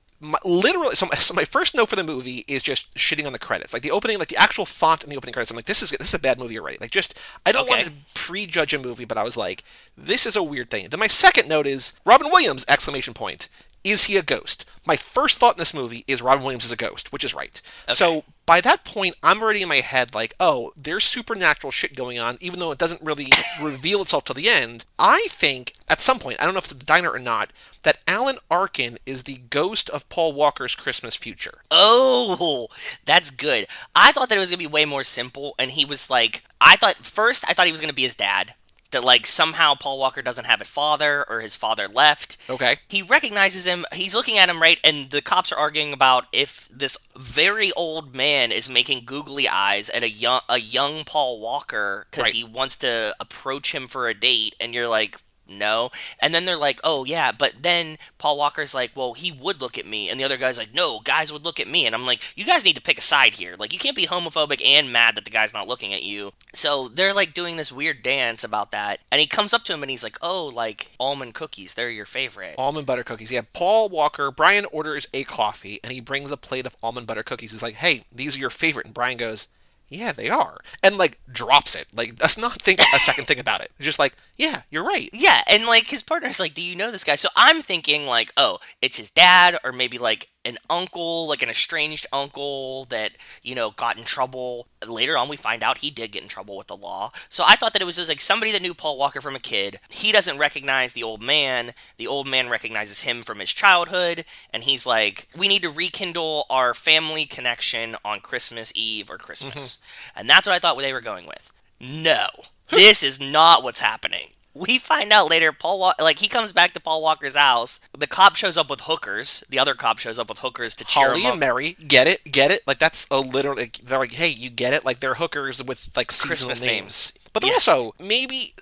literally, so my first note for the movie is just shitting on the credits, like the opening, like the actual font in the opening credits. I'm like, this is a bad movie already. Like, just I don't want to prejudge a movie, but I was like, this is a weird thing. Then my second note is Robin Williams! Exclamation point. Is he a ghost? My first thought in this movie is Robin Williams is a ghost, which is right. Okay. So by that point, I'm already in my head like, oh, there's supernatural shit going on, even though it doesn't really reveal itself till the end. I think, at some point, I don't know if it's the diner or not, that Alan Arkin is the ghost of Paul Walker's Christmas future. Oh, that's good. I thought that it was going to be way more simple, and he was like, I thought he was going to be his dad. That, like, somehow Paul Walker doesn't have a father, or his father left. Okay. He recognizes him, he's looking at him, right, and the cops are arguing about if this very old man is making googly eyes at a young Paul Walker, because he wants to approach him for a date, and you're like, no. And then they're like, oh, yeah, but then Paul Walker's like, well, he would look at me. And the other guy's like, no, guys would look at me. And I'm like, you guys need to pick a side here. Like, you can't be homophobic and mad that the guy's not looking at you. So they're, like, doing this weird dance about that. And he comes up to him and he's like, oh, like, almond cookies, they're your favorite. Almond butter cookies. Yeah, Brian orders a coffee, and he brings a plate of almond butter cookies. He's like, hey, these are your favorite. And Brian goes, yeah, they are. And, like, drops it. Like, does not think a second thing about it. It's just like, yeah, you're right. Yeah, and like his partner's like, "Do you know this guy?" So I'm thinking like, "Oh, it's his dad, or maybe like an uncle, like an estranged uncle that got in trouble." Later on, we find out he did get in trouble with the law. So I thought that it was just like somebody that knew Paul Walker from a kid. He doesn't recognize the old man. The old man recognizes him from his childhood, and he's like, "We need to rekindle our family connection on Christmas Eve or Christmas," and that's what I thought they were going with. No. This is not what's happening. We find out later, he comes back to Paul Walker's house. The cop shows up with hookers. The other cop shows up with hookers to cheer Holly him up. and Mary, get it? Like, that's a literal, like, they're like, hey, you get it? Like, they're hookers with, like, seasonal Christmas names. But they're also, maybe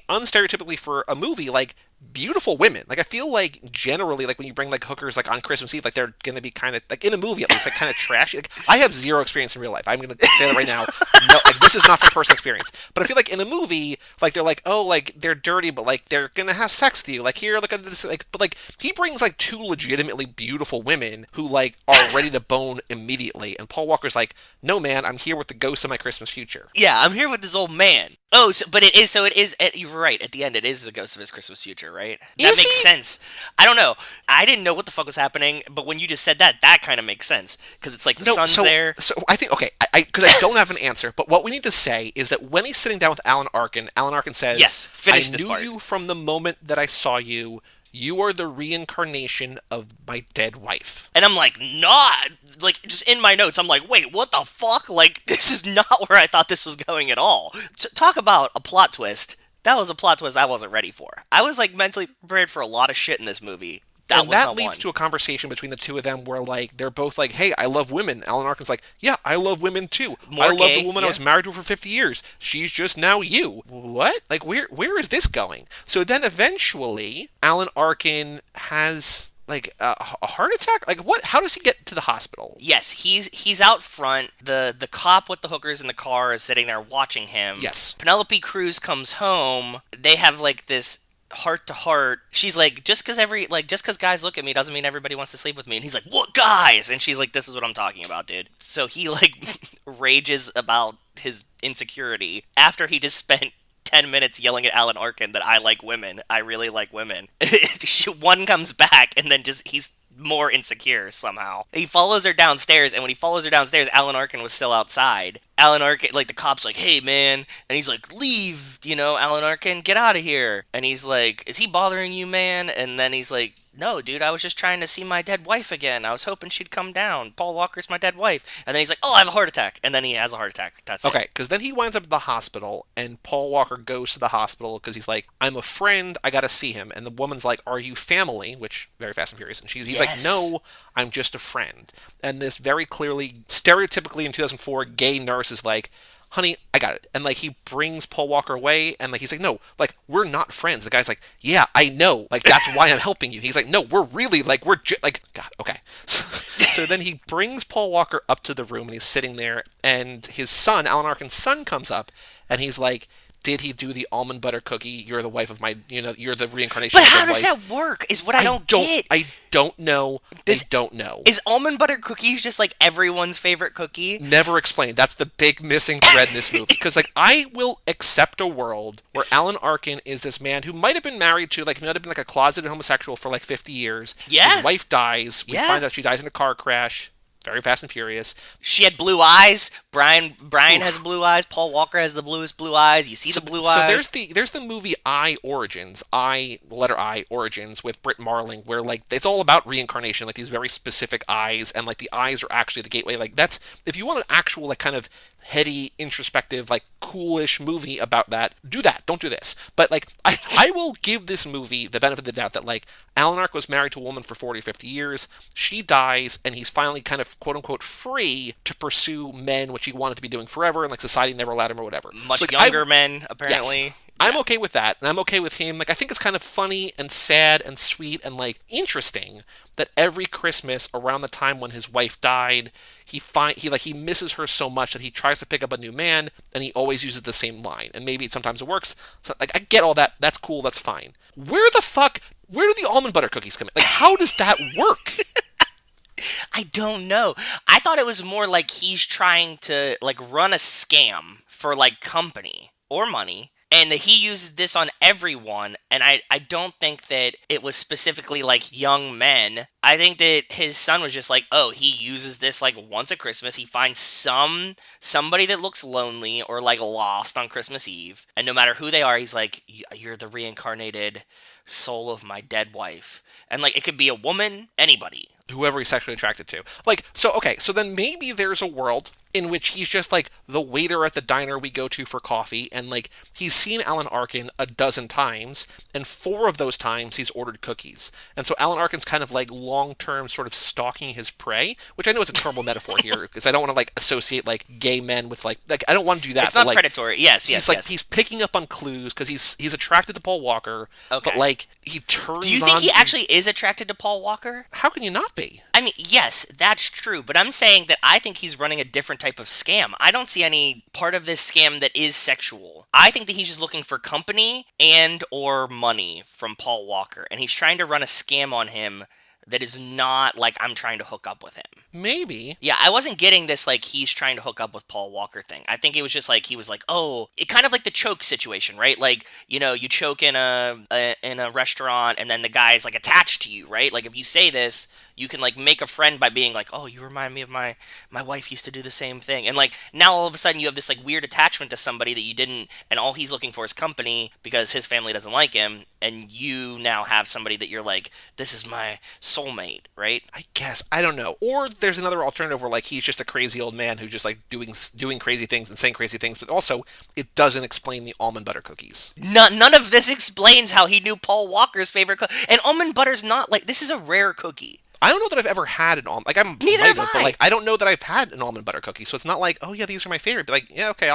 unstereotypically for a movie, like, beautiful women. Like, I feel like generally, like, when you bring, like, hookers, like, on Christmas Eve, like, they're gonna be kind of, like, in a movie at least, like, kind of trashy. Like, I have zero experience in real life. I'm gonna say that right now. No, like, this is not from personal experience. But I feel like in a movie, like, they're like, oh, like, they're dirty, but, like, they're gonna have sex with you. Like, here, look at this, like, but, like, he brings, like, two legitimately beautiful women who, like, are ready to bone immediately. And Paul Walker's like, no, man, I'm here with the ghost of my Christmas future. Yeah, I'm here with this old man. Oh, but it is, you're right, at the end, it is the ghost of his Christmas future, right? That makes sense. I don't know. I didn't know what the fuck was happening, but when you just said that kind of makes sense. Because it's like the sun's there. So I think, okay, because I don't have an answer, but what we need to say is that when he's sitting down with Alan Arkin says, yes, finish this part. I knew you from the moment that I saw you. You are the reincarnation of my dead wife. And I'm like, not, like, just in my notes, I'm like, wait, what the fuck? Like, this is not where I thought this was going at all. So, talk about a plot twist. That was a plot twist I wasn't ready for. I was, like, mentally prepared for a lot of shit in this movie. That leads to a conversation between the two of them where, like, they're both like, hey, I love women. Alan Arkin's like, yeah, I love women too. I love the woman I was married to for 50 years. She's just now you. What? Like, where is this going? So then eventually, Alan Arkin has, like, a heart attack? Like, what? How does he get to the hospital? Yes, he's out front. The cop with the hookers in the car is sitting there watching him. Yes. Penelope Cruz comes home. They have, like, this heart to heart. She's like, just because guys look at me doesn't mean everybody wants to sleep with me. And he's like, what guys? And she's like, this is what I'm talking about, dude. So he, like, rages about his insecurity after he just spent 10 minutes yelling at Alan Arkin that I like women. I really like women. One comes back and then he's more insecure somehow. He follows her downstairs, and when he follows her downstairs, Alan Arkin was still outside. Alan Arkin, like, the cop's like, hey, man. And he's like, leave, Alan Arkin, get out of here. And he's like, is he bothering you, man? And then he's like, no, dude, I was just trying to see my dead wife again. I was hoping she'd come down. Paul Walker's my dead wife. And then he's like, oh, I have a heart attack. And then he has a heart attack. That's okay, because then he winds up at the hospital, and Paul Walker goes to the hospital because he's like, I'm a friend, I gotta see him. And the woman's like, are you family? Which, very Fast and Furious. And he's like, no, I'm just a friend. And this very clearly, stereotypically in 2004, gay nurse is like, honey, I got it. And, like, he brings Paul Walker away, and, like, he's like, no, like, we're not friends. The guy's like, yeah, I know. Like, that's why I'm helping you. He's like, no, we're really, like, like, God, okay. So then he brings Paul Walker up to the room, and he's sitting there, and his son, Alan Arkin's son, comes up, and he's like, did he do the almond butter cookie? You're the wife of my, you're the reincarnation of my wife. But how does that work is what I don't get. I don't know. I don't know. Is almond butter cookies just, like, everyone's favorite cookie? Never explained. That's the big missing thread in this movie. Because, like, I will accept a world where Alan Arkin is this man who might have been married to, like, might have been, like, a closeted homosexual for, like, 50 years. Yeah. His wife dies. We find out she dies in a car crash. Very Fast and Furious. She had blue eyes. Brian has blue eyes. Paul Walker has the bluest blue eyes. You see the blue eyes. So there's the movie Origins, the letter I Origins with Britt Marling, where, like, it's all about reincarnation, like these very specific eyes, and, like, the eyes are actually the gateway. Like, that's, if you want an actual, like, kind of heady, introspective, like, coolish movie about that, do that. Don't do this. But, like, I will give this movie the benefit of the doubt that, like, Alan Arkin was married to a woman for 40 or 50 years. She dies, and he's finally kind of, quote-unquote, free to pursue men, which he wanted to be doing forever, and, like, society never allowed him or whatever. Much younger men, apparently. Yes. I'm okay with that, and I'm okay with him. Like, I think it's kind of funny and sad and sweet and, like, interesting that every Christmas around the time when his wife died, he misses her so much that he tries to pick up a new man, and he always uses the same line. And maybe sometimes it works. So, like, I get all that. That's cool. That's fine. Where do the almond butter cookies come in? Like, how does that work? I don't know. I thought it was more like he's trying to like run a scam for like company or money. And that he uses this on everyone, and I don't think that it was specifically like young men. I think that his son was just like, oh, he uses this like once at Christmas. He finds somebody that looks lonely or like lost on Christmas Eve, and no matter who they are, he's like, you're the reincarnated soul of my dead wife. And like it could be a woman, anybody. Whoever he's sexually attracted to. Like, so, okay, so then maybe there's a world in which he's just, like, the waiter at the diner we go to for coffee, and, like, he's seen Alan Arkin a dozen times, and 4 of those times he's ordered cookies. And so Alan Arkin's kind of, like, long-term sort of stalking his prey, which I know is a terrible metaphor here, because I don't want to, like, associate, like, gay men with, like, I don't want to do that. It's not like, predatory. Yes. He's picking up on clues, because he's attracted to Paul Walker, Okay. but, like, he turns on... Do you think he actually is attracted to Paul Walker? How can you not be? I mean, yes, that's true, but I'm saying that I think he's running a different type of scam. I don't see any part of this scam that is sexual. I think that he's just looking for company and or money from Paul Walker, and he's trying to run a scam on him that is not like I'm trying to hook up with him. Maybe. Yeah, I wasn't getting this like he's trying to hook up with Paul Walker thing. I think it was just like he was like, oh, it kind of like the choke situation, right? Like, you know, you choke in a restaurant and then the guy's like attached to you, right? Like if you say this, you can like make a friend by being like, oh, you remind me of my wife used to do the same thing. And like now all of a sudden you have this like weird attachment to somebody that you didn't, and all he's looking for is company because his family doesn't like him, and you now have somebody that you're like, this is my soulmate, right? I guess. I don't know. Or there's another alternative where like he's just a crazy old man who just like doing crazy things and saying crazy things, but also it doesn't explain the almond butter cookies. None of this explains how he knew Paul Walker's favorite cookie. And almond butter's not like, this is a rare cookie. I don't know that I've ever had an almond. Like Neither have I. But like I don't know that I've had an almond butter cookie. So it's not like, oh yeah, these are my favorite. But like, yeah, okay,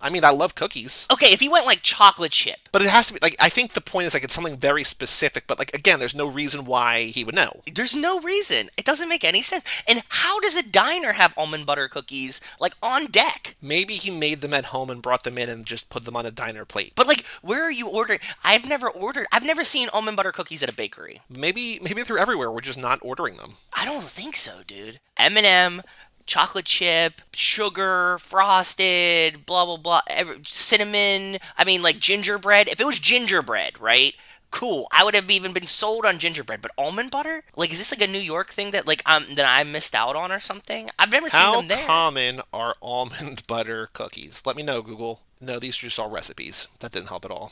I mean, I love cookies. Okay, if he went like chocolate chip. But it has to be like, I think the point is like it's something very specific. But like again, there's no reason why he would know. There's no reason. It doesn't make any sense. And how does a diner have almond butter cookies like on deck? Maybe he made them at home and brought them in and just put them on a diner plate. But like, where are you ordering? I've never seen almond butter cookies at a bakery. Maybe they're everywhere. We're just not ordering them. I don't think so, dude. M&M, chocolate chip, sugar, frosted, blah, blah, blah, cinnamon. I mean, like gingerbread. If it was gingerbread, right? Cool. I would have even been sold on gingerbread. But almond butter? Like, is this like a New York thing that like that I missed out on or something? I've never seen them there. How common are almond butter cookies? Let me know, Google. No, these are just all recipes. That didn't help at all.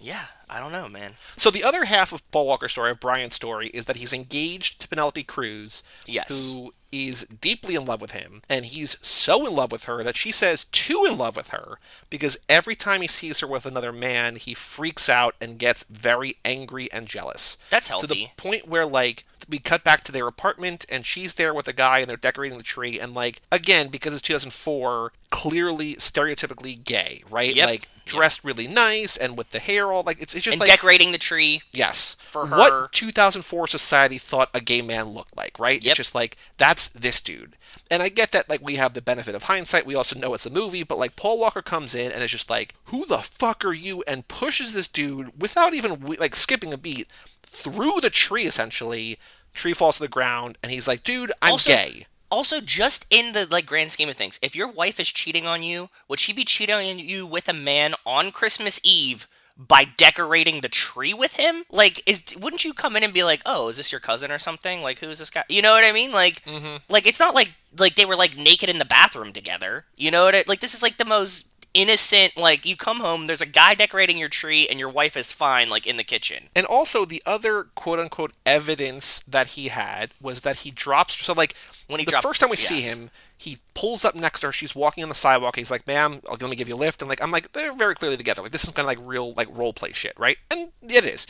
Yeah, I don't know, man. So the other half of Paul Walker's story, of Brian's story, is that he's engaged to Penelope Cruz, Yes. who is deeply in love with him, and he's so in love with her that she says too in love with her, because every time he sees her with another man, he freaks out and gets very angry and jealous. That's healthy. To the point where, like, we cut back to their apartment, and she's there with a guy, and they're decorating the tree, and, like, again, because it's 2004, clearly stereotypically gay, right? Yep. Like, dressed really nice, and with the hair all, like, it's just and like... decorating the tree. Yes. For her. What 2004 society thought a gay man looked like, right? Yep. It's just like, that's this dude. And I get that, like, we have the benefit of hindsight. We also know it's a movie, but, like, Paul Walker comes in and is just like, who the fuck are you? And pushes this dude without even, like, skipping a beat through the tree, essentially. Tree falls to the ground, and he's like, dude, I'm gay. Also, just in the like grand scheme of things, if your wife is cheating on you, would she be cheating on you with a man on Christmas Eve by decorating the tree with him? Like, wouldn't you come in and be like, oh, is this your cousin or something? Like, who is this guy? You know what I mean? Like, like it's not like they were like naked in the bathroom together. You know what like, this is like the most innocent, like, you come home, there's a guy decorating your tree, and your wife is fine, like, in the kitchen. And also, the other quote-unquote evidence that he had was that he drops... So, like, when the first time we see him, he pulls up next to her, she's walking on the sidewalk, he's like, ma'am, let me give you a lift, and, like, I'm like, they're very clearly together. Like, this is kind of, like, real, like, role-play shit, right? And it is.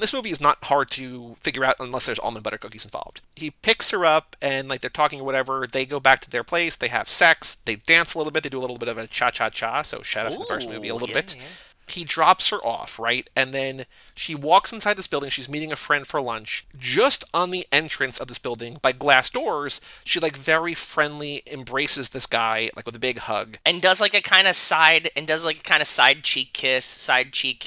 This movie is not hard to figure out unless there's almond butter cookies involved. He picks her up, and, like, they're talking or whatever, they go back to their place, they have sex, they dance a little bit, they do a little bit of a cha-cha-cha, so shout out to the first movie a little bit. Yeah. He drops her off, right? And then she walks inside this building. She's meeting a friend for lunch. Just on the entrance of this building, by glass doors, she, like, very friendly embraces this guy, like, with a big hug. And does, like, a kind of side cheek kiss.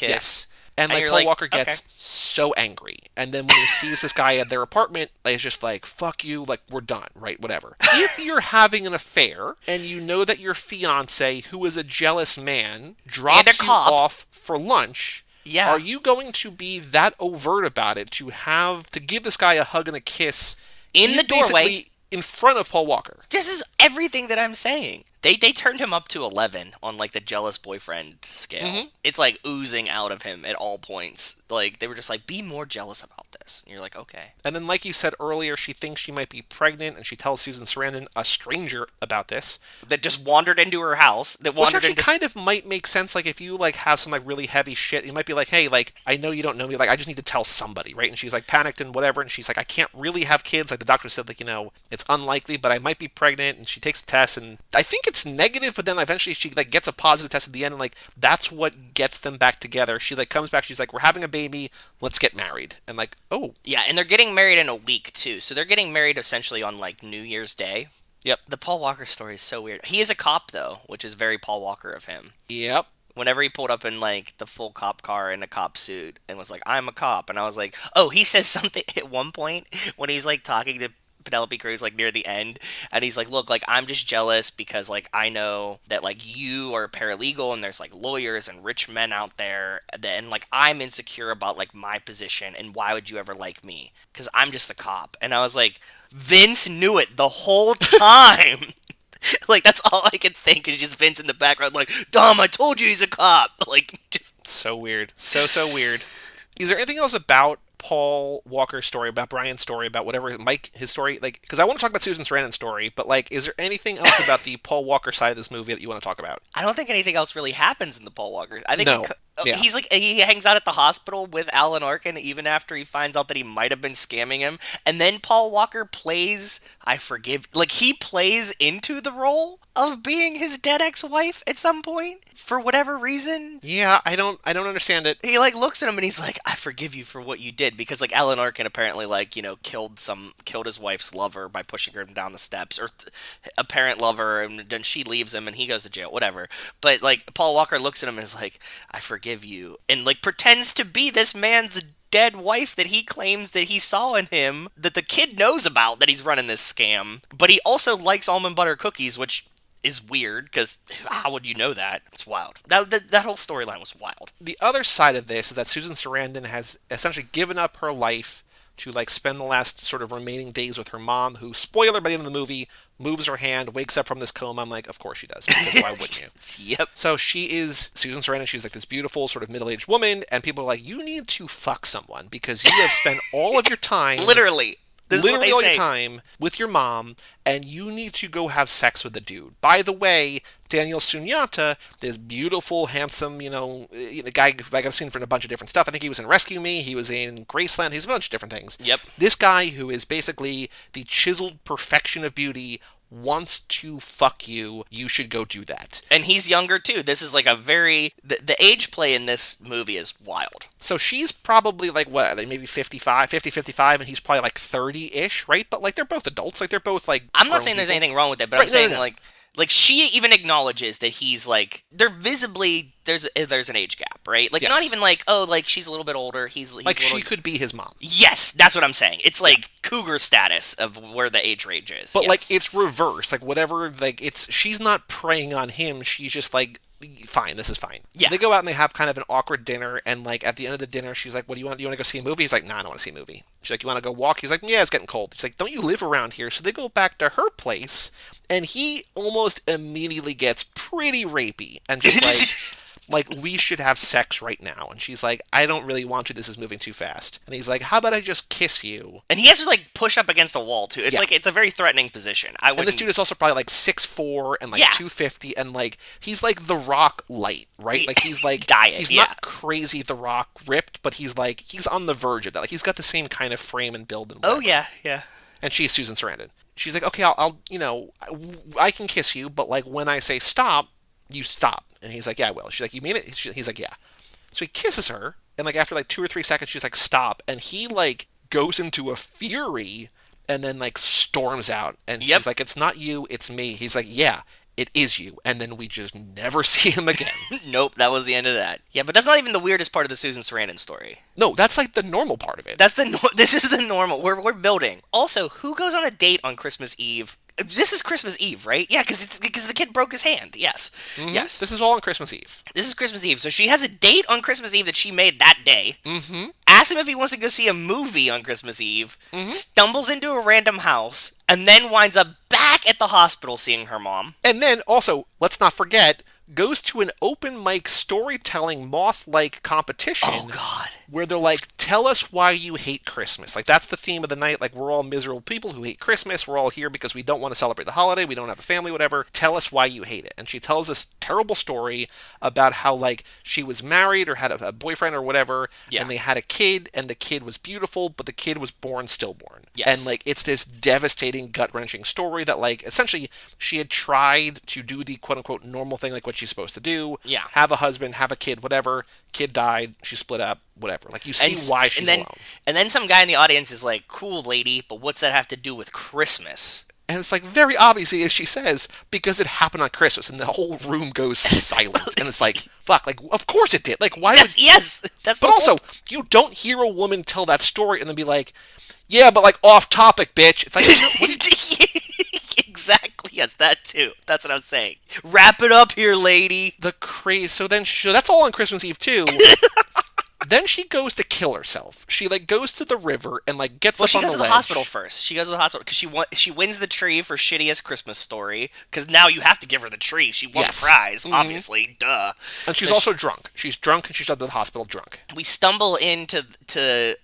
Yes. And like, Paul Walker gets so angry. And then when he sees this guy at their apartment, like, it's just like, fuck you, like, we're done, right? Whatever. If you're having an affair and you know that your fiance, who is a jealous man, drops you off for lunch, are you going to be that overt about it to give this guy a hug and a kiss in the doorway in front of Paul Walker? This is everything that I'm saying. They turned him up to 11 on, like, the jealous boyfriend scale. Mm-hmm. It's, like, oozing out of him at all points. Like, they were just like, be more jealous about this. And you're like, okay. And then, like you said earlier, she thinks she might be pregnant, and she tells Susan Sarandon, a stranger, about this. That just wandered into her house. Which actually kind of might make sense. Like, if you, like, have some, like, really heavy shit, you might be like, hey, like, I know you don't know me. Like, I just need to tell somebody, right? And she's, like, panicked and whatever. And she's like, I can't really have kids. Like, the doctor said, like, it's unlikely, but I might be pregnant. And she takes the test, and I think it's negative, but then eventually she, like, gets a positive test at the end, and, like, that's what gets them back together. She, like, comes back, she's like, we're having a baby, let's get married. And, like, oh. Yeah, and they're getting married in a week, too. So they're getting married essentially on, like, New Year's Day. Yep. The Paul Walker story is so weird. He is a cop, though, which is very Paul Walker of him. Yep. Whenever he pulled up in, like, the full cop car in a cop suit and was like, I'm a cop. And I was like, oh, he says something at one point when he's, like, talking to Penelope Cruz, like, near the end, and he's like, look, like, I'm just jealous because, like, I know that, like, you are a paralegal and there's, like, lawyers and rich men out there, and, like, I'm insecure about, like, my position, and why would you ever like me? Because I'm just a cop. And I was like, Vince knew it the whole time. Like, that's all I could think is just Vince in the background, like, Dom, I told you he's a cop. Like, just so weird. So weird. Is there anything else about Paul Walker's story, about Brian's story, about whatever, Mike, his story, like, because I want to talk about Susan Sarandon's story, but, like, is there anything else about the Paul Walker side of this movie that you want to talk about? I don't think anything else really happens in the Paul Walker. I think no. He's like, he hangs out at the hospital with Alan Arkin even after he finds out that he might have been scamming him, and then Paul Walker plays he plays into the role of being his dead ex-wife at some point for whatever reason. Yeah, I don't understand it. He, like, looks at him and he's like, I forgive you for what you did, because, like, Alan Arkin apparently, like, killed his wife's lover by pushing her down the steps, or apparent lover, and then she leaves him and he goes to jail, whatever. But, like, Paul Walker looks at him and is like, I forgive you, and, like, pretends to be this man's dead wife that he claims that he saw in him, that the kid knows about, that he's running this scam. But he also likes almond butter cookies, which is weird, because how would you know that? It's wild. That whole storyline was wild. The other side of this is that Susan Sarandon has essentially given up her life to, like, spend the last sort of remaining days with her mom, who, spoiler, by the end of the movie, moves her hand, wakes up from this coma. I'm like, of course she does, because why wouldn't you? Yep. So she is Susan Sarandon. She's, like, this beautiful sort of middle-aged woman, and people are like, you need to fuck someone, because you have spent all of your time... Literally all your time with your mom, and you need to go have sex with a dude. By the way, Daniel Sunyata, this beautiful, handsome, guy I've seen for a bunch of different stuff. I think he was in Rescue Me, he was in Graceland, he's a bunch of different things. Yep. This guy, who is basically the chiseled perfection of beauty, wants to fuck you. You should go do that. And he's younger too. This is like a very... The age play in this movie is wild. So she's probably like, what, like maybe 55, and he's probably like 30-ish, right? But, like, they're both adults. Like, they're both, like... I'm not saying there's anything wrong with it, but right, I'm saying, no. Like, she even acknowledges that he's, like... They're visibly... There's an age gap, right? Like, yes. Not even like, oh, like, she's a little bit older. He's like, she could be his mom. Yes, that's what I'm saying. It's like cougar status of where the age range is. But, like, it's reverse. Like, whatever, like, she's not preying on him. She's just like, fine, this is fine. Yeah. So they go out and they have kind of an awkward dinner, and, like, at the end of the dinner, she's like, what do you want? Do you want to go see a movie? He's like, nah, I don't want to see a movie. She's like, you want to go walk? He's like, yeah, it's getting cold. She's like, don't you live around here? So they go back to her place, and he almost immediately gets pretty rapey, and just like, we should have sex right now. And she's like, I don't really want to. This is moving too fast. And he's like, how about I just kiss you? And he has to, like, push up against a wall, too. It's like, it's a very threatening position. And this dude is also probably, like, 6'4", and, like, 250, and, like, he's, like, The Rock light, right? Like, he's, like, diet, he's not crazy The Rock ripped, but he's, like, he's on the verge of that. Like, he's got the same kind of frame and build and whatever. Oh, yeah. And she's Susan Sarandon. She's like, okay, I'll I can kiss you, but, like, when I say stop, you stop. And he's like, yeah, I will. She's like, you mean it? He's like, yeah. So he kisses her, and, like, after, like, 2 or 3 seconds, she's like, stop. And he, like, goes into a fury and then, like, storms out. And she's like, it's not you, it's me. He's like, yeah, it is you. And then we just never see him again. Nope, that was the end of that. Yeah, but that's not even the weirdest part of the Susan Sarandon story. No, that's like the normal part of it. This is the normal. We're building. Also, who goes on a date on Christmas Eve? This is Christmas Eve, right? Yeah, because the kid broke his hand. Yes, yes. This is all on Christmas Eve. This is Christmas Eve. So she has a date on Christmas Eve that she made that day. Mm-hmm. Asks him if he wants to go see a movie on Christmas Eve. Stumbles into a random house, and then winds up back at the hospital seeing her mom. And then also, let's not forget, goes to an open mic storytelling moth-like competition. Oh, God. Where they're like, tell us why you hate Christmas. Like, that's the theme of the night. Like, we're all miserable people who hate Christmas. We're all here because we don't want to celebrate the holiday. We don't have a family, whatever. Tell us why you hate it. And she tells this terrible story about how, like, she was married or had a boyfriend or whatever, and they had a kid, and the kid was beautiful, but the kid was born stillborn. Yes. And, like, it's this devastating, gut-wrenching story that, like, essentially, she had tried to do the quote-unquote normal thing, like what she's supposed to do. Yeah. Have a husband, have a kid, whatever. Kid died, she split up, whatever. Like, you see why she's alone. And then some guy in the audience is like, cool, lady, but what's that have to do with Christmas? And it's like, very obviously, as she says, because it happened on Christmas, and the whole room goes silent. And it's like, fuck, like, of course it did. Like, why would... Yes, that's But also, you don't hear a woman tell that story and then be like, yeah, but, like, off topic, bitch. It's like, exactly, yes, that too. That's what I was saying. Wrap it up here, lady. The craze. So that's all on Christmas Eve, too. Then she goes to kill herself. She, like, goes to the river and, like, gets up on the ledge. Well, she goes to the hospital first. She goes to the hospital because she wins the tree for shittiest Christmas story. Because now you have to give her the tree. She won the prize, obviously. Duh. And she's also drunk. She's drunk and she's at the hospital drunk. We stumble into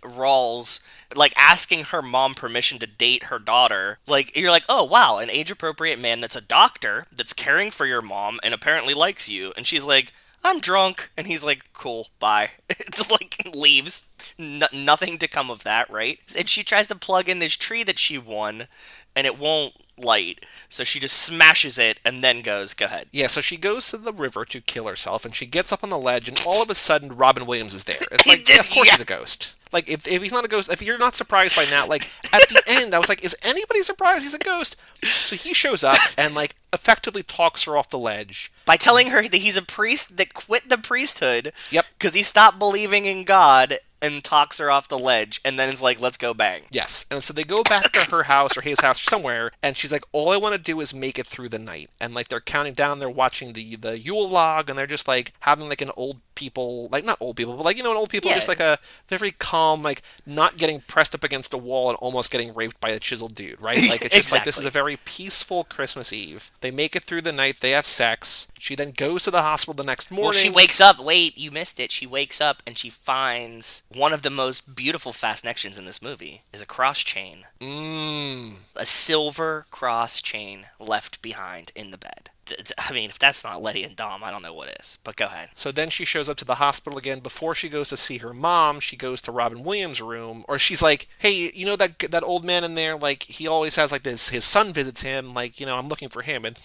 Rawls, like, asking her mom permission to date her daughter. Like, you're like, oh, wow, an age-appropriate man that's a doctor, that's caring for your mom, and apparently likes you. And she's like, I'm drunk. And he's like, cool, bye. Just, like, leaves. Nothing to come of that, right? And she tries to plug in this tree that she won, and it won't light. So she just smashes it and then goes, go ahead. Yeah, so she goes to the river to kill herself, and she gets up on the ledge, and all of a sudden, Robin Williams is there. It's like, yeah, of course he's a ghost. Like, if he's not a ghost, if you're not surprised by now, like, at the end, I was like, is anybody surprised he's a ghost? So he shows up and, like, effectively talks her off the ledge. By telling her that he's a priest that quit the priesthood. Yep. Because he stopped believing in God, and talks her off the ledge, and then is like, let's go bang. Yes. And so they go back to her house or his house or somewhere, and she's like, all I want to do is make it through the night. And, like, they're counting down, they're watching the Yule log, and they're just, like, having, like, an old people, like, not old people, but, like, you know, an old people, just, like, a very calm, like, not getting pressed up against a wall and almost getting raped by a chiseled dude, right? Like, it's just like, this is a very peaceful Christmas Eve. They make it through the night, they have sex. She then goes to the hospital the next morning. Well, she wakes up. Wait, you missed it. She wakes up and she finds one of the most beautiful fascinations in this movie is a cross chain. A silver cross chain left behind in the bed. I mean, if that's not Letty and Dom, I don't know what is. But go ahead. So then she shows up to the hospital again. Before she goes to see her mom, she goes to Robin Williams' room. Or she's like, hey, you know that old man in there? Like, he always has, like, this, his son visits him. Like, you know, I'm looking for him. And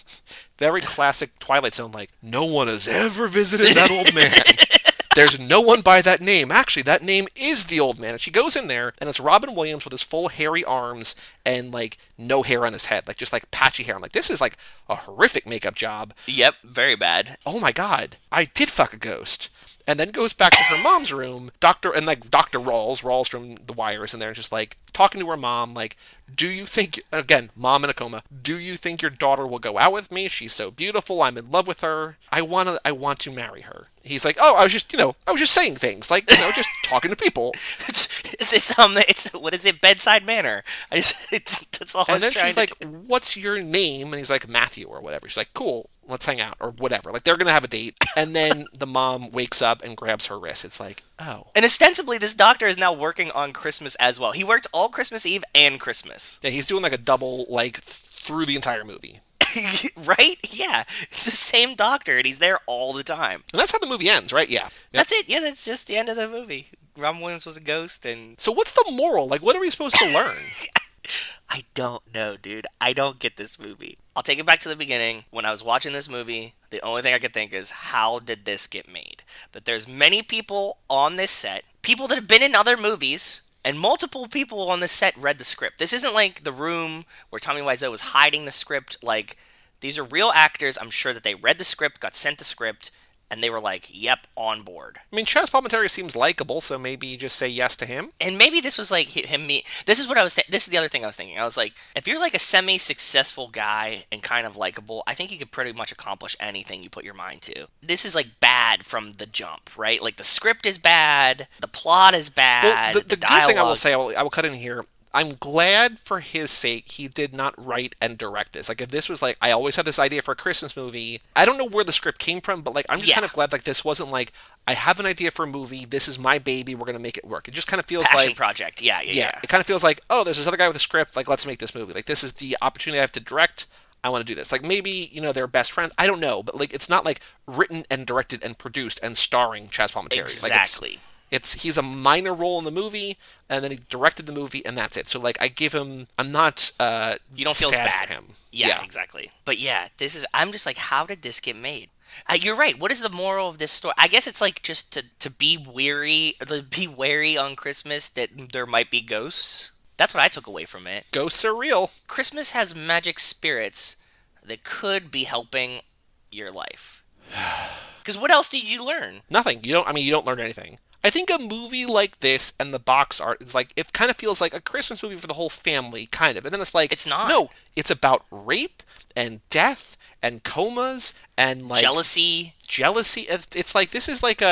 very classic Twilight Zone, like, no one has ever visited that old man. There's no one by that name. Actually, that name is the old man. And she goes in there, and it's Robin Williams with his full hairy arms and, like, no hair on his head. Like, just, like, patchy hair. I'm like, this is, like, a horrific makeup job. Yep, very bad. Oh, my God. I did fuck a ghost. And then goes back to her mom's room. Dr. Rawls from The Wire is in there and just, like, talking to her mom, like, do you think, again, mom in a coma, do you think your daughter will go out with me? She's so beautiful. I'm in love with her. I want to marry her. He's like, oh, I was just saying things, like, you know, just talking to people. It's what is it, bedside manner. That's all. And then she's like, what's your name? And he's like, Matthew or whatever. She's like, cool, let's hang out or whatever. Like, they're gonna have a date. And then the mom wakes up and grabs her wrist. It's like, oh. And ostensibly, this doctor is now working on Christmas as well. He worked all Christmas Eve and Christmas. Yeah, he's doing like a double, like, through the entire movie. Right? Yeah. It's the same doctor, and he's there all the time. And that's how the movie ends, right? Yeah. Yep. That's it. Yeah, that's just the end of the movie. Robin Williams was a ghost, and... So what's the moral? Like, what are we supposed to learn? I don't know, dude. I don't get this movie. I'll take it back to the beginning. When I was watching this movie, the only thing I could think is, how did this get made? But there's many people on this set, people that have been in other movies... And multiple people on the set read the script. This isn't like The Room, where Tommy Wiseau was hiding the script. Like, These are real actors. I'm sure that they read the script, got sent the script, and they were like, yep, on board. I mean, Chaz Palminteri seems likable, so maybe you just say yes to him. And maybe this was like me. This is what I was. This is the other thing I was thinking. I was like, if you're like a semi-successful guy and kind of likable, I think you could pretty much accomplish anything you put your mind to. This is like bad from the jump, right? Like the script is bad, the plot is bad. Well, the good thing I will say, I will cut in here. I'm glad for his sake he did not write and direct this. Like, if this was like, I always had this idea for a Christmas movie, I don't know where the script came from, but like, I'm just kind of glad like this wasn't like, I have an idea for a movie, this is my baby, we're going to make it work. It just kind of feels Passion like... project, yeah. It kind of feels like, oh, there's this other guy with a script, like, let's make this movie. Like, this is the opportunity I have to direct, I want to do this. Like, maybe, they're best friends, I don't know, but like, it's not like written and directed and produced and starring Chaz Palminteri. Exactly. Like, he's a minor role in the movie, and then he directed the movie, and that's it. So, like, I give him... I'm not you don't feel sad bad for him. Yeah, exactly. But yeah, I'm just like, how did this get made? You're right. What is the moral of this story? I guess it's like just to be wary on Christmas that there might be ghosts. That's what I took away from it. Ghosts are real. Christmas has magic spirits that could be helping your life. Because what else did you learn? Nothing. You don't learn anything. I think a movie like this and the box art is like, it kind of feels like a Christmas movie for the whole family, kind of. And then it's like, it's not. No, it's about rape and death and comas and like jealousy. It's like, this is like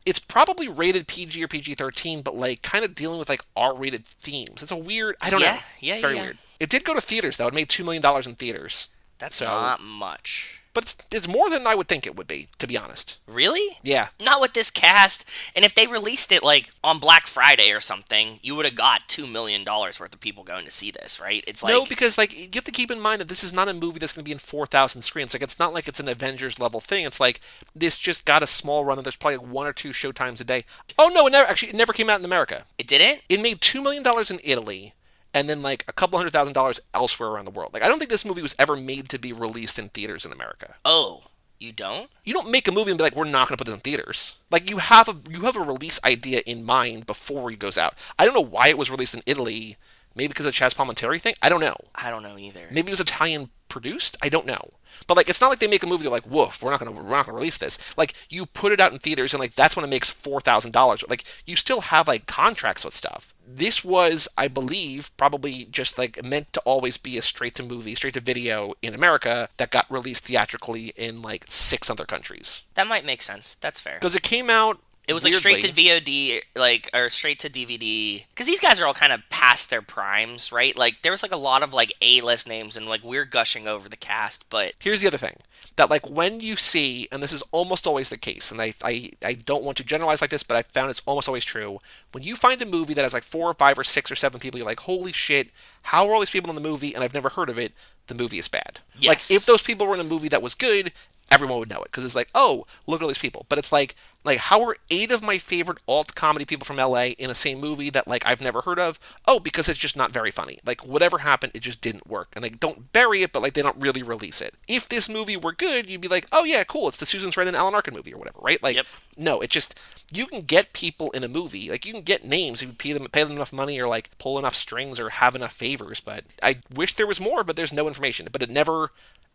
it's probably rated PG or PG-13, but like kind of dealing with like R-rated themes. It's a weird, I don't know. Yeah, it's very weird. It did go to theaters though. It made $2 million in theaters. That's not much. But it's more than I would think it would be, to be honest. Really? Yeah. Not with this cast. And if they released it, like, on Black Friday or something, you would have got $2 million worth of people going to see this, right? It's like... No, because, like, you have to keep in mind that this is not a movie that's going to be in 4,000 screens. Like, it's not like it's an Avengers-level thing. It's like, this just got a small run, and there's probably like 1 or 2 showtimes a day. Oh, no, it never came out in America. It didn't? It made $2 million in Italy, and then, like, a couple $100,000 elsewhere around the world. Like, I don't think this movie was ever made to be released in theaters in America. Oh. You don't? You don't make a movie and be like, we're not going to put this in theaters. Like, you have a release idea in mind before it goes out. I don't know why it was released in Italy. Maybe because of the Chaz Palminteri thing? I don't know. I don't know either. Maybe it was Italian produced? I don't know. But like, it's not like they make a movie, they're like, woof, we're not gonna release this. Like, you put it out in theaters, and like, that's when it makes $4,000. Like, you still have like contracts with stuff. This was, I believe, probably just like meant to always be a straight to video in America that got released theatrically in like 6 other countries. That might make sense. That's fair. Because it came out. It was like straight to VOD, like, or straight to DVD. Because these guys are all kind of past their primes, right? Like, there was like a lot of like A-list names, and like we're gushing over the cast, but here's the other thing. That like when you see, and this is almost always the case, and I don't want to generalize like this, but I found it's almost always true. When you find a movie that has like 4 or 5 or 6 or 7 people, you're like, holy shit, how are all these people in the movie, and I've never heard of it, the movie is bad. Yes. Like, if those people were in a movie that was good, everyone would know it, because it's like, oh, look at all these people. But it's like how are 8 of my favorite alt comedy people from LA in the same movie that like I've never heard of? Oh, because it's just not very funny. Like, whatever happened, it just didn't work. And they don't bury it, but like they don't really release it. If this movie were good, you'd be like, oh yeah, cool, it's the Susan Sarandon Alan Arkin movie or whatever, right? Like, No, it just, you can get people in a movie, like you can get names if you pay them enough money or like pull enough strings or have enough favors. But I wish there was more, but there's no information. But it never,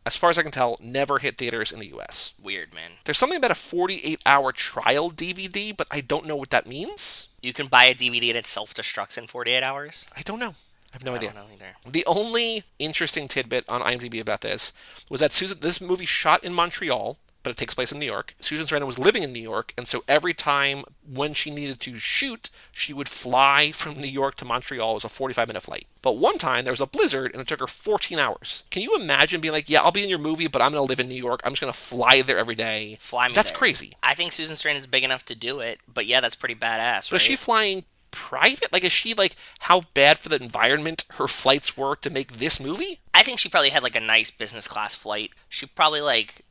as far as I can tell, never hit theaters in the U.S. Weird, man. There's something about a 48-hour trial DVD, but I don't know what that means. You can buy a DVD and it self-destructs in 48 hours? I don't know. I have no idea. I don't know either. The only interesting tidbit on IMDb about this was that this movie shot in Montreal, but it takes place in New York. Susan Sarandon was living in New York, and so every time when she needed to shoot, she would fly from New York to Montreal. It was a 45-minute flight. But one time, there was a blizzard, and it took her 14 hours. Can you imagine being like, yeah, I'll be in your movie, but I'm going to live in New York. I'm just going to fly there every day. Fly me That's there. crazy. I think Susan Sarandon's big enough to do it, but yeah, that's pretty badass, But right? is she flying private? Like, is she like, how bad for the environment her flights were to make this movie? I think she probably had like a nice business class flight. She probably like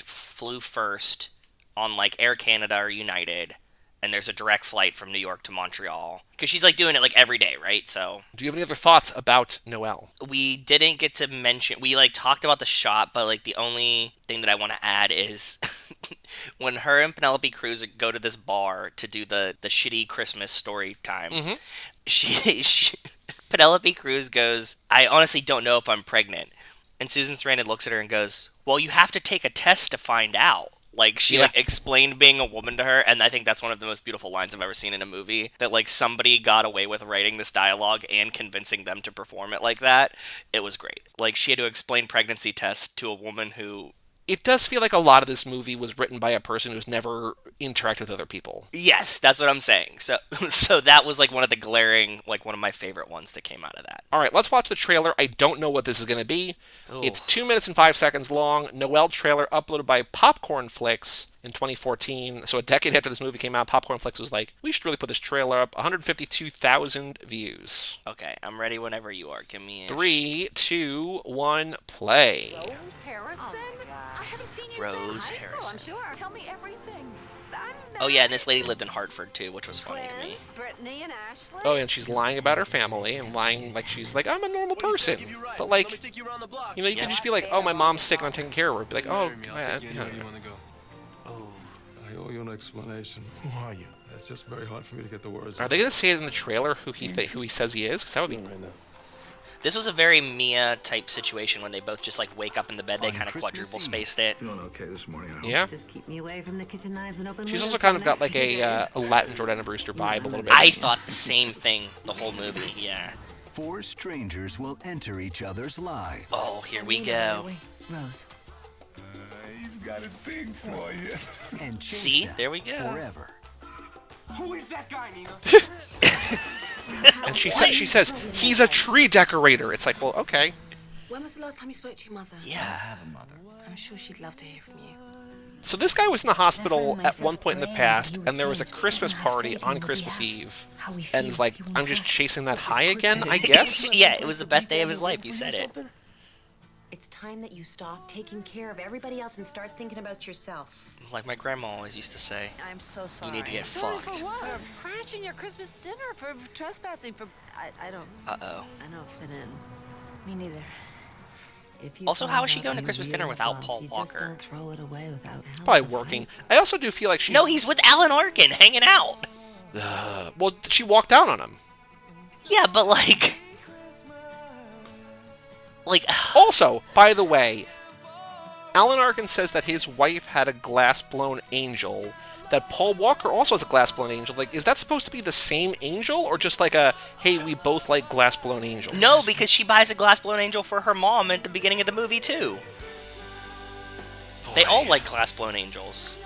flew first on like Air Canada or United, and there's a direct flight from New York to Montreal. Because she's like doing it like every day, right? So do you have any other thoughts about Noel? We didn't get to mention, we like talked about the shot, but like the only thing that I want to add is when her and Penelope Cruz go to this bar to do the shitty Christmas story time, she Penelope Cruz goes, I honestly don't know if I'm pregnant. And Susan Sarandon looks at her and goes, well, you have to take a test to find out. Like, she, Yeah. like, explained being a woman to her, and I think that's one of the most beautiful lines I've ever seen in a movie. That, like, somebody got away with writing this dialogue and convincing them to perform it like that. It was great. Like, she had to explain pregnancy tests to a woman who... It does feel like a lot of this movie was written by a person who's never interacted with other people. Yes, that's what I'm saying. So, so that was, like, one of the glaring, like, one of my favorite ones that came out of that. All right, let's watch the trailer. I don't know what this is going to be. Ooh. It's 2 minutes and 5 seconds long. Noel trailer uploaded by Popcorn Flicks in 2014. So a decade after this movie came out, Popcorn Flicks was like, we should really put this trailer up. 152,000 views. Okay, I'm ready whenever you are. Give me 3, 2, 1, play. Rose Harrison? I haven't seen you Rose since high Harrison. school, I'm sure. Tell me everything. Oh yeah, and this lady lived in Hartford too, which was funny to me. Brittany and Ashley. Oh, and she's lying about her family and lying like she's like, I'm a normal person. But like, you know, you could just be like, oh, my mom's sick and I'm taking care of her. Be like, oh, I owe you an explanation. Who are you? It's just very hard for me to get the words. are they gonna say it in the trailer who he says he is? Because that would be. right now? This was a very Mia type situation when they both just like wake up in the bed. They kind of quadruple spaced it. Feeling okay this morning, I hope. Yeah. Just keep me away from the kitchen knives and open She's windows also kind for of the got next like few days. a Latin Jordana Brewster vibe a little bit. I thought the same thing the whole movie. Yeah. 4 strangers will enter each other's lives. Oh, here we go. Rose. He's got a thing for you. And chase See? them There we go. Forever. Who is that guy, Nina? And she says he's a tree decorator. It's like, well, okay. When was the last time you spoke to your mother? Yeah. I'm sure she'd love to hear from you. So this guy was in the hospital at one point in the past, and there was a Christmas party on Christmas Eve. And it's like, I'm just chasing that high again, I guess? Yeah, it was the best day of his life. He said it. It's time that you stop taking care of everybody else and start thinking about yourself. Like my grandma always used to say. I'm so sorry. You need to get Sorry fucked. for what? For crashing your Christmas dinner, for trespassing, for... I don't... Uh-oh. I don't fit in. Me neither. If you Also, how is she find going out to Christmas you dinner really without love, Paul you Walker? Just don't throw it away without help, Probably right? working. I also do feel like she's... No, he's with Alan Arkin hanging out. Well, she walked down on him. Yeah, but like... Like... Also, by the way, Alan Arkin says that his wife had a glass-blown angel, that Paul Walker also has a glass-blown angel. Like, is that supposed to be the same angel, or just like a, hey, we both like glass-blown angels? No, because she buys a glass-blown angel for her mom at the beginning of the movie, too. They all like glass-blown angels.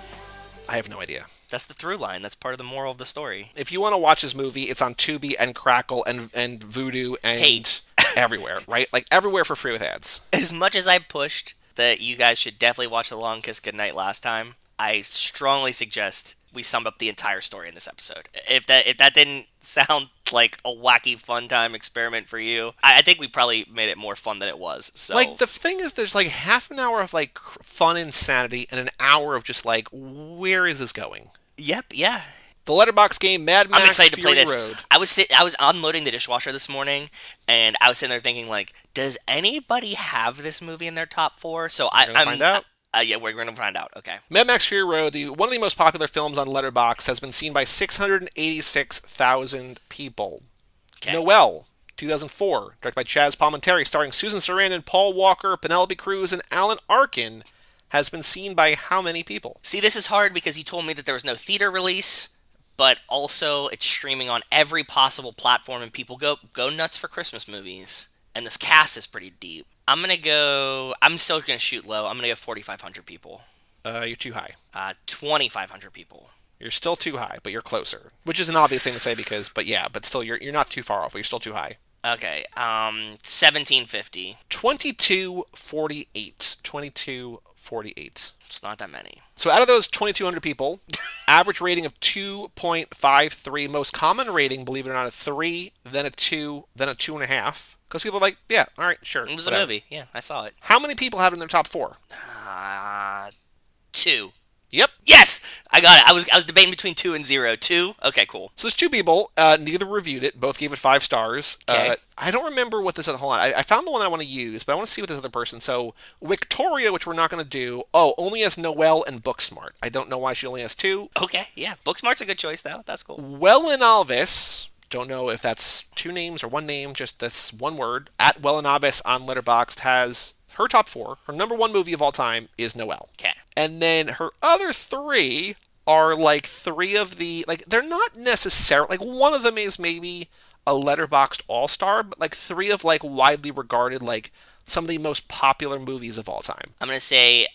I have no idea. That's the through line. That's part of the moral of the story. If you want to watch this movie, it's on Tubi and Crackle and Vudu and Hate. everywhere, right? Like, everywhere for free with ads. As much as I pushed that you guys should definitely watch The Long Kiss Goodnight last time, I strongly suggest we sum up the entire story in this episode. If that didn't sound like a wacky fun time experiment for you, I think we probably made it more fun than it was. So Like, the thing is, there's like half an hour of like fun insanity and an hour of just like, where is this going? Yep, yeah. The Letterbox game, Mad Max I'm excited to play Fury this. Road. I was unloading the dishwasher this morning, and I was sitting there thinking, like, does anybody have this movie in their top 4? So We're gonna find out. Yeah, we're gonna find out. Okay. Mad Max Fury Road, one of the most popular films on Letterboxd, has been seen by 686,000 people. Okay. Noel, 2004, directed by Chaz Palminteri, starring Susan Sarandon, Paul Walker, Penelope Cruz, and Alan Arkin, has been seen by how many people? See, this is hard because you told me that there was no theater release, but also it's streaming on every possible platform, and people go nuts for Christmas movies. And this cast is pretty deep. I'm still gonna shoot low. I'm gonna go 4,500 people. You're too high. 2,500 people. You're still too high, but you're closer. Which is an obvious thing to say but still, you're not too far off, but you're still too high. Okay, 1,750. 2248. 2248. It's not that many. So out of those 2,200 people, average rating of 2.53. Most common rating, believe it or not, a 3, then a 2, then a 2.5. Because people are like, yeah, all right, sure. It was whatever. a movie. Yeah, I saw it. How many people have it in their top 4? 2. Yep. Yes! I got it. I was debating between 2 and 0. 2? Okay, cool. So there's 2 people. Neither reviewed it. Both gave it 5 stars. Okay. I don't remember what this other... Hold on. I found the one I want to use, but I want to see what this other person... So, Victoria, which we're not going to do... Oh, only has Noel and Booksmart. I don't know why she only has 2. Okay, yeah. Booksmart's a good choice, though. That's cool. Wellen Alvis... Don't know if that's 2 names or 1 name, just that's 1 word. At Wellen Alvis on Letterboxd has her top 4, her number 1 movie of all time is Noel. Okay. And then her other 3 are like 3 of the, like, they're not necessarily, like, one of them is maybe a Letterboxd all-star, but like 3 of like widely regarded, like, some of the most popular movies of all time. I'm going to say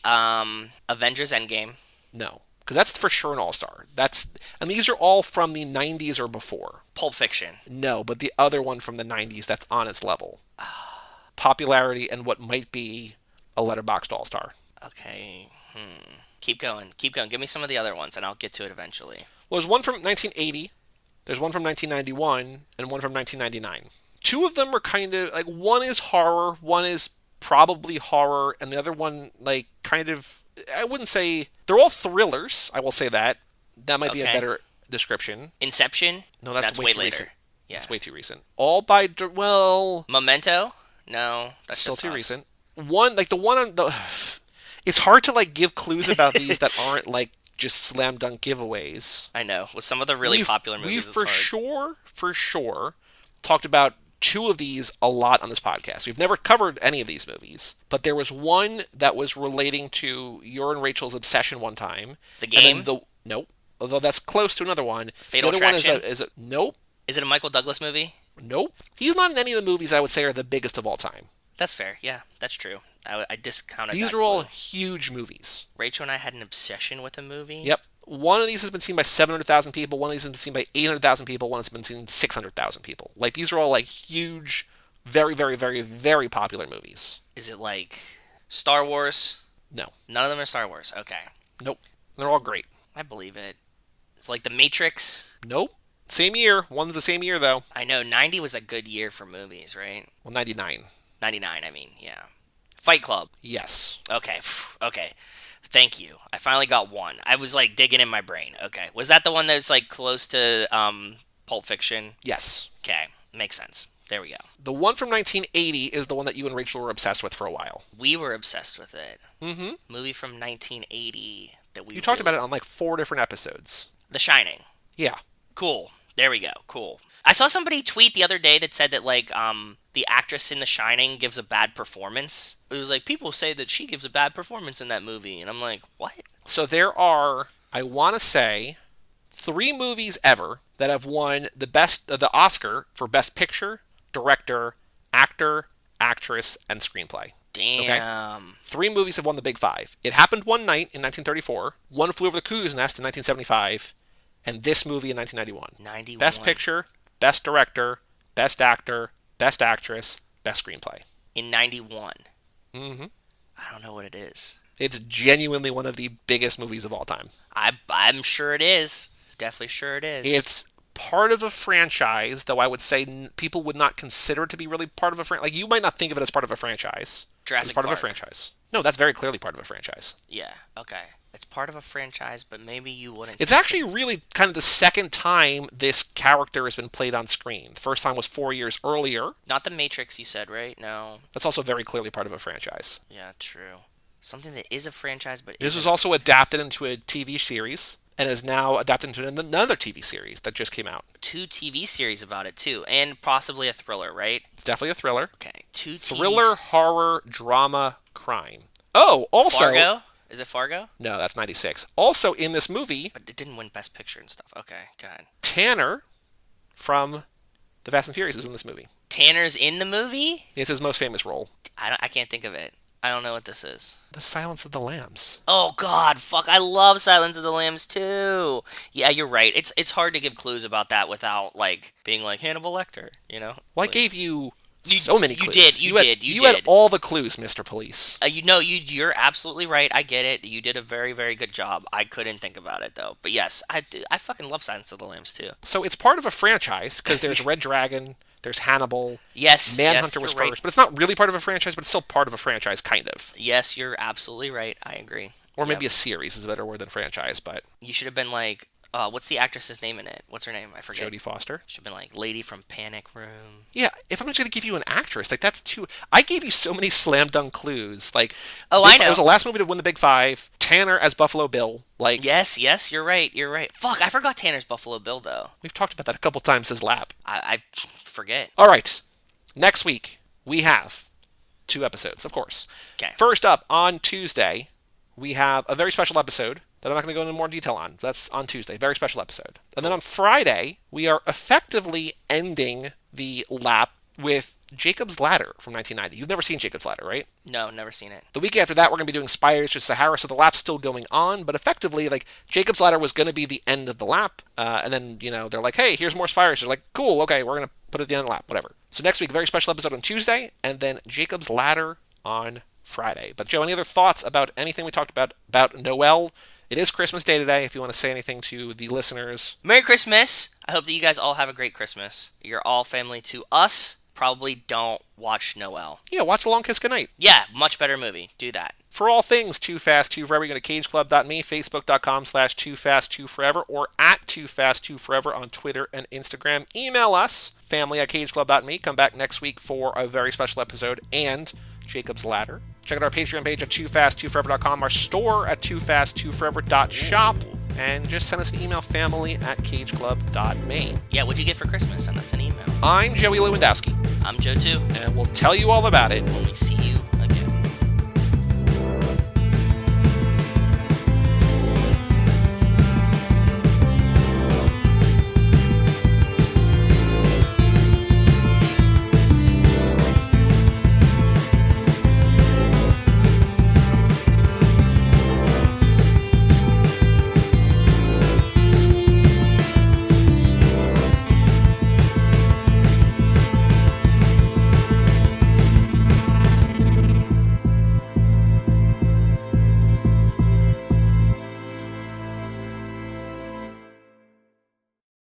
Avengers Endgame. No, because that's for sure an all-star. And these are all from the 90s or before. Pulp Fiction. No, but the other one from the 90s that's on its level. Popularity and what might be a Letterboxd all-star. Okay. Keep going. Give me some of the other ones, and I'll get to it eventually. Well, there's one from 1980, there's one from 1991, and one from 1999. 2 of them are kind of, like, one is horror, one is probably horror, and the other one, like, kind of, I wouldn't say, they're all thrillers, I will say that. That might be a better description. Inception? No, that's way too later. recent. Yeah. That's way too recent. All by, well... Memento? No, that's still just too us. recent. One, like, the one on the... It's hard to, like, give clues about these that aren't, like, just slam dunk giveaways. I know. With some of the really popular movies, We've it's hard. for sure, talked about 2 of these a lot on this podcast. We've never covered any of these movies, but there was one that was relating to your and Rachel's obsession one time. The Game? And then nope. Although that's close to another one. Fatal the other Attraction? one is a nope. Is it a Michael Douglas movie? Nope. He's not in any of the movies I would say are the biggest of all time. That's fair. Yeah, that's true. I discounted These that are all clue. huge movies. Rachel and I had an obsession with a movie. Yep. One of these has been seen by 700,000 people. One of these has been seen by 800,000 people. One has been seen by 600,000 people. Like, these are all, like, huge, very, very, very, very popular movies. Is it like Star Wars? No. None of them are Star Wars. Okay. Nope. They're all great. I believe it. It's like The Matrix. Nope. Same year. One's the same year, though. I know 90 was a good year for movies, right? Well, 99. 99, I mean, yeah. Fight Club. Yes. Okay. Okay. Thank you. I finally got one. I was like digging in my brain. Okay. Was that the one that's like close to Pulp Fiction? Yes. Okay. Makes sense. There we go. The one from 1980 is the one that you and Rachel were obsessed with for a while. We were obsessed with it. Mm-hmm. Movie from 1980 that we You talked about it on like 4 different episodes. The Shining. Yeah. Cool. There we go. Cool. I saw somebody tweet the other day that said that like the actress in The Shining gives a bad performance. It was like people say that she gives a bad performance in that movie, and I'm like, what? So there are, I want to say, 3 movies ever that have won the Oscar for Best Picture, Director, Actor, Actress, and Screenplay. Damn. Okay? 3 movies have won the Big 5. It Happened One Night in 1934, One Flew Over the Cuckoo's Nest in 1975, and this movie in 1991. 91. Best Picture, Best Director, Best Actor, Best Actress, Best Screenplay. In 91. Mm-hmm. I don't know what it is. It's genuinely one of the biggest movies of all time. I'm sure it is. Definitely sure it is. It's part of a franchise, though I would say people would not consider it to be really part of a franchise. Like, you might not think of it as part of a franchise. Jurassic It's part Park. of a franchise. No, that's very clearly part of a franchise. Yeah, okay. It's part of a franchise, but maybe you wouldn't. It's actually really kind of the second time this character has been played on screen. The first time was 4 years earlier. Not The Matrix, you said, right? No. That's also very clearly part of a franchise. Yeah, true. Something that is a franchise, but This was isn't. also adapted into a TV series and is now adapted into another TV series that just came out. 2 TV series about it, too. And possibly a thriller, right? It's definitely a thriller. Okay, 2 TV... Thriller, horror, drama, crime. Oh, also... Fargo? Is it Fargo? No, that's 96. Also in this movie, But it didn't win Best Picture and stuff. Okay, go ahead. Tanner from The Fast and Furious is in this movie. Tanner's in the movie? It's his most famous role. I can't think of it. I don't know what this is. The Silence of the Lambs. Oh God, fuck! I love Silence of the Lambs too. Yeah, you're right. It's hard to give clues about that without like being like Hannibal Lecter, you know? Well, I Like, gave you so many clues. You did. You had all the clues, Mr. Police. You're absolutely right. I get it. You did a very, very good job. I couldn't think about it though. But yes, I fucking love Silence of the Lambs too. So it's part of a franchise because there's Red Dragon, there's Hannibal. Yes, Manhunter yes, was you're right. first, but it's not really part of a franchise, but it's still part of a franchise, kind of. Yes, you're absolutely right. I agree. Or maybe Yep. a series is a better word than franchise, but You should have been like, what's the actress's name in it? What's her name? I forget. Jodie Foster. Should have been like Lady from Panic Room. Yeah, if I'm just going to give you an actress, like that's too... I gave you so many slam dunk clues. Like, Oh, I know. It was the last movie to win the Big 5. Tanner as Buffalo Bill. Like, Yes, you're right. You're right. Fuck, I forgot Tanner's Buffalo Bill though. we've talked about that a couple times as lap. I forget. All right. Next week, we have 2 episodes, of course. Okay. First up, on Tuesday, we have a very special episode that I'm not going to go into more detail on. That's on Tuesday. Very special episode. And then on Friday, we are effectively ending the lap with Jacob's Ladder from 1990. You've never seen Jacob's Ladder, right? No, never seen it. The week after that, we're going to be doing Spiders to Sahara, so the lap's still going on, but effectively, like, Jacob's Ladder was going to be the end of the lap, and then, they're like, hey, here's more Spiders. They're like, cool, okay, we're going to put it at the end of the lap, whatever. So next week, very special episode on Tuesday, and then Jacob's Ladder on Friday. But Joe, any other thoughts about anything we talked about Noel? It is Christmas Day today, if you want to say anything to the listeners. Merry Christmas! I hope that you guys all have a great Christmas. You're all family to us. Probably don't watch Noel. Yeah, watch The Long Kiss Goodnight. Yeah, much better movie. Do that. For all things Too Fast, Too Forever, you go to cageclub.me, facebook.com/TooFastTooForever, or at TooFastTooForever on Twitter and Instagram. Email us, family@cageclub.me. Come back next week for a very special episode and Jacob's Ladder. Check out our Patreon page at TooFastTooForever.com, our store at TooFastTooForever.shop, and just send us an email, family@cageclub.me. Yeah, what'd you get for Christmas? Send us an email. I'm Joey Lewandowski. I'm Joe too. And we'll tell you all about it When we see you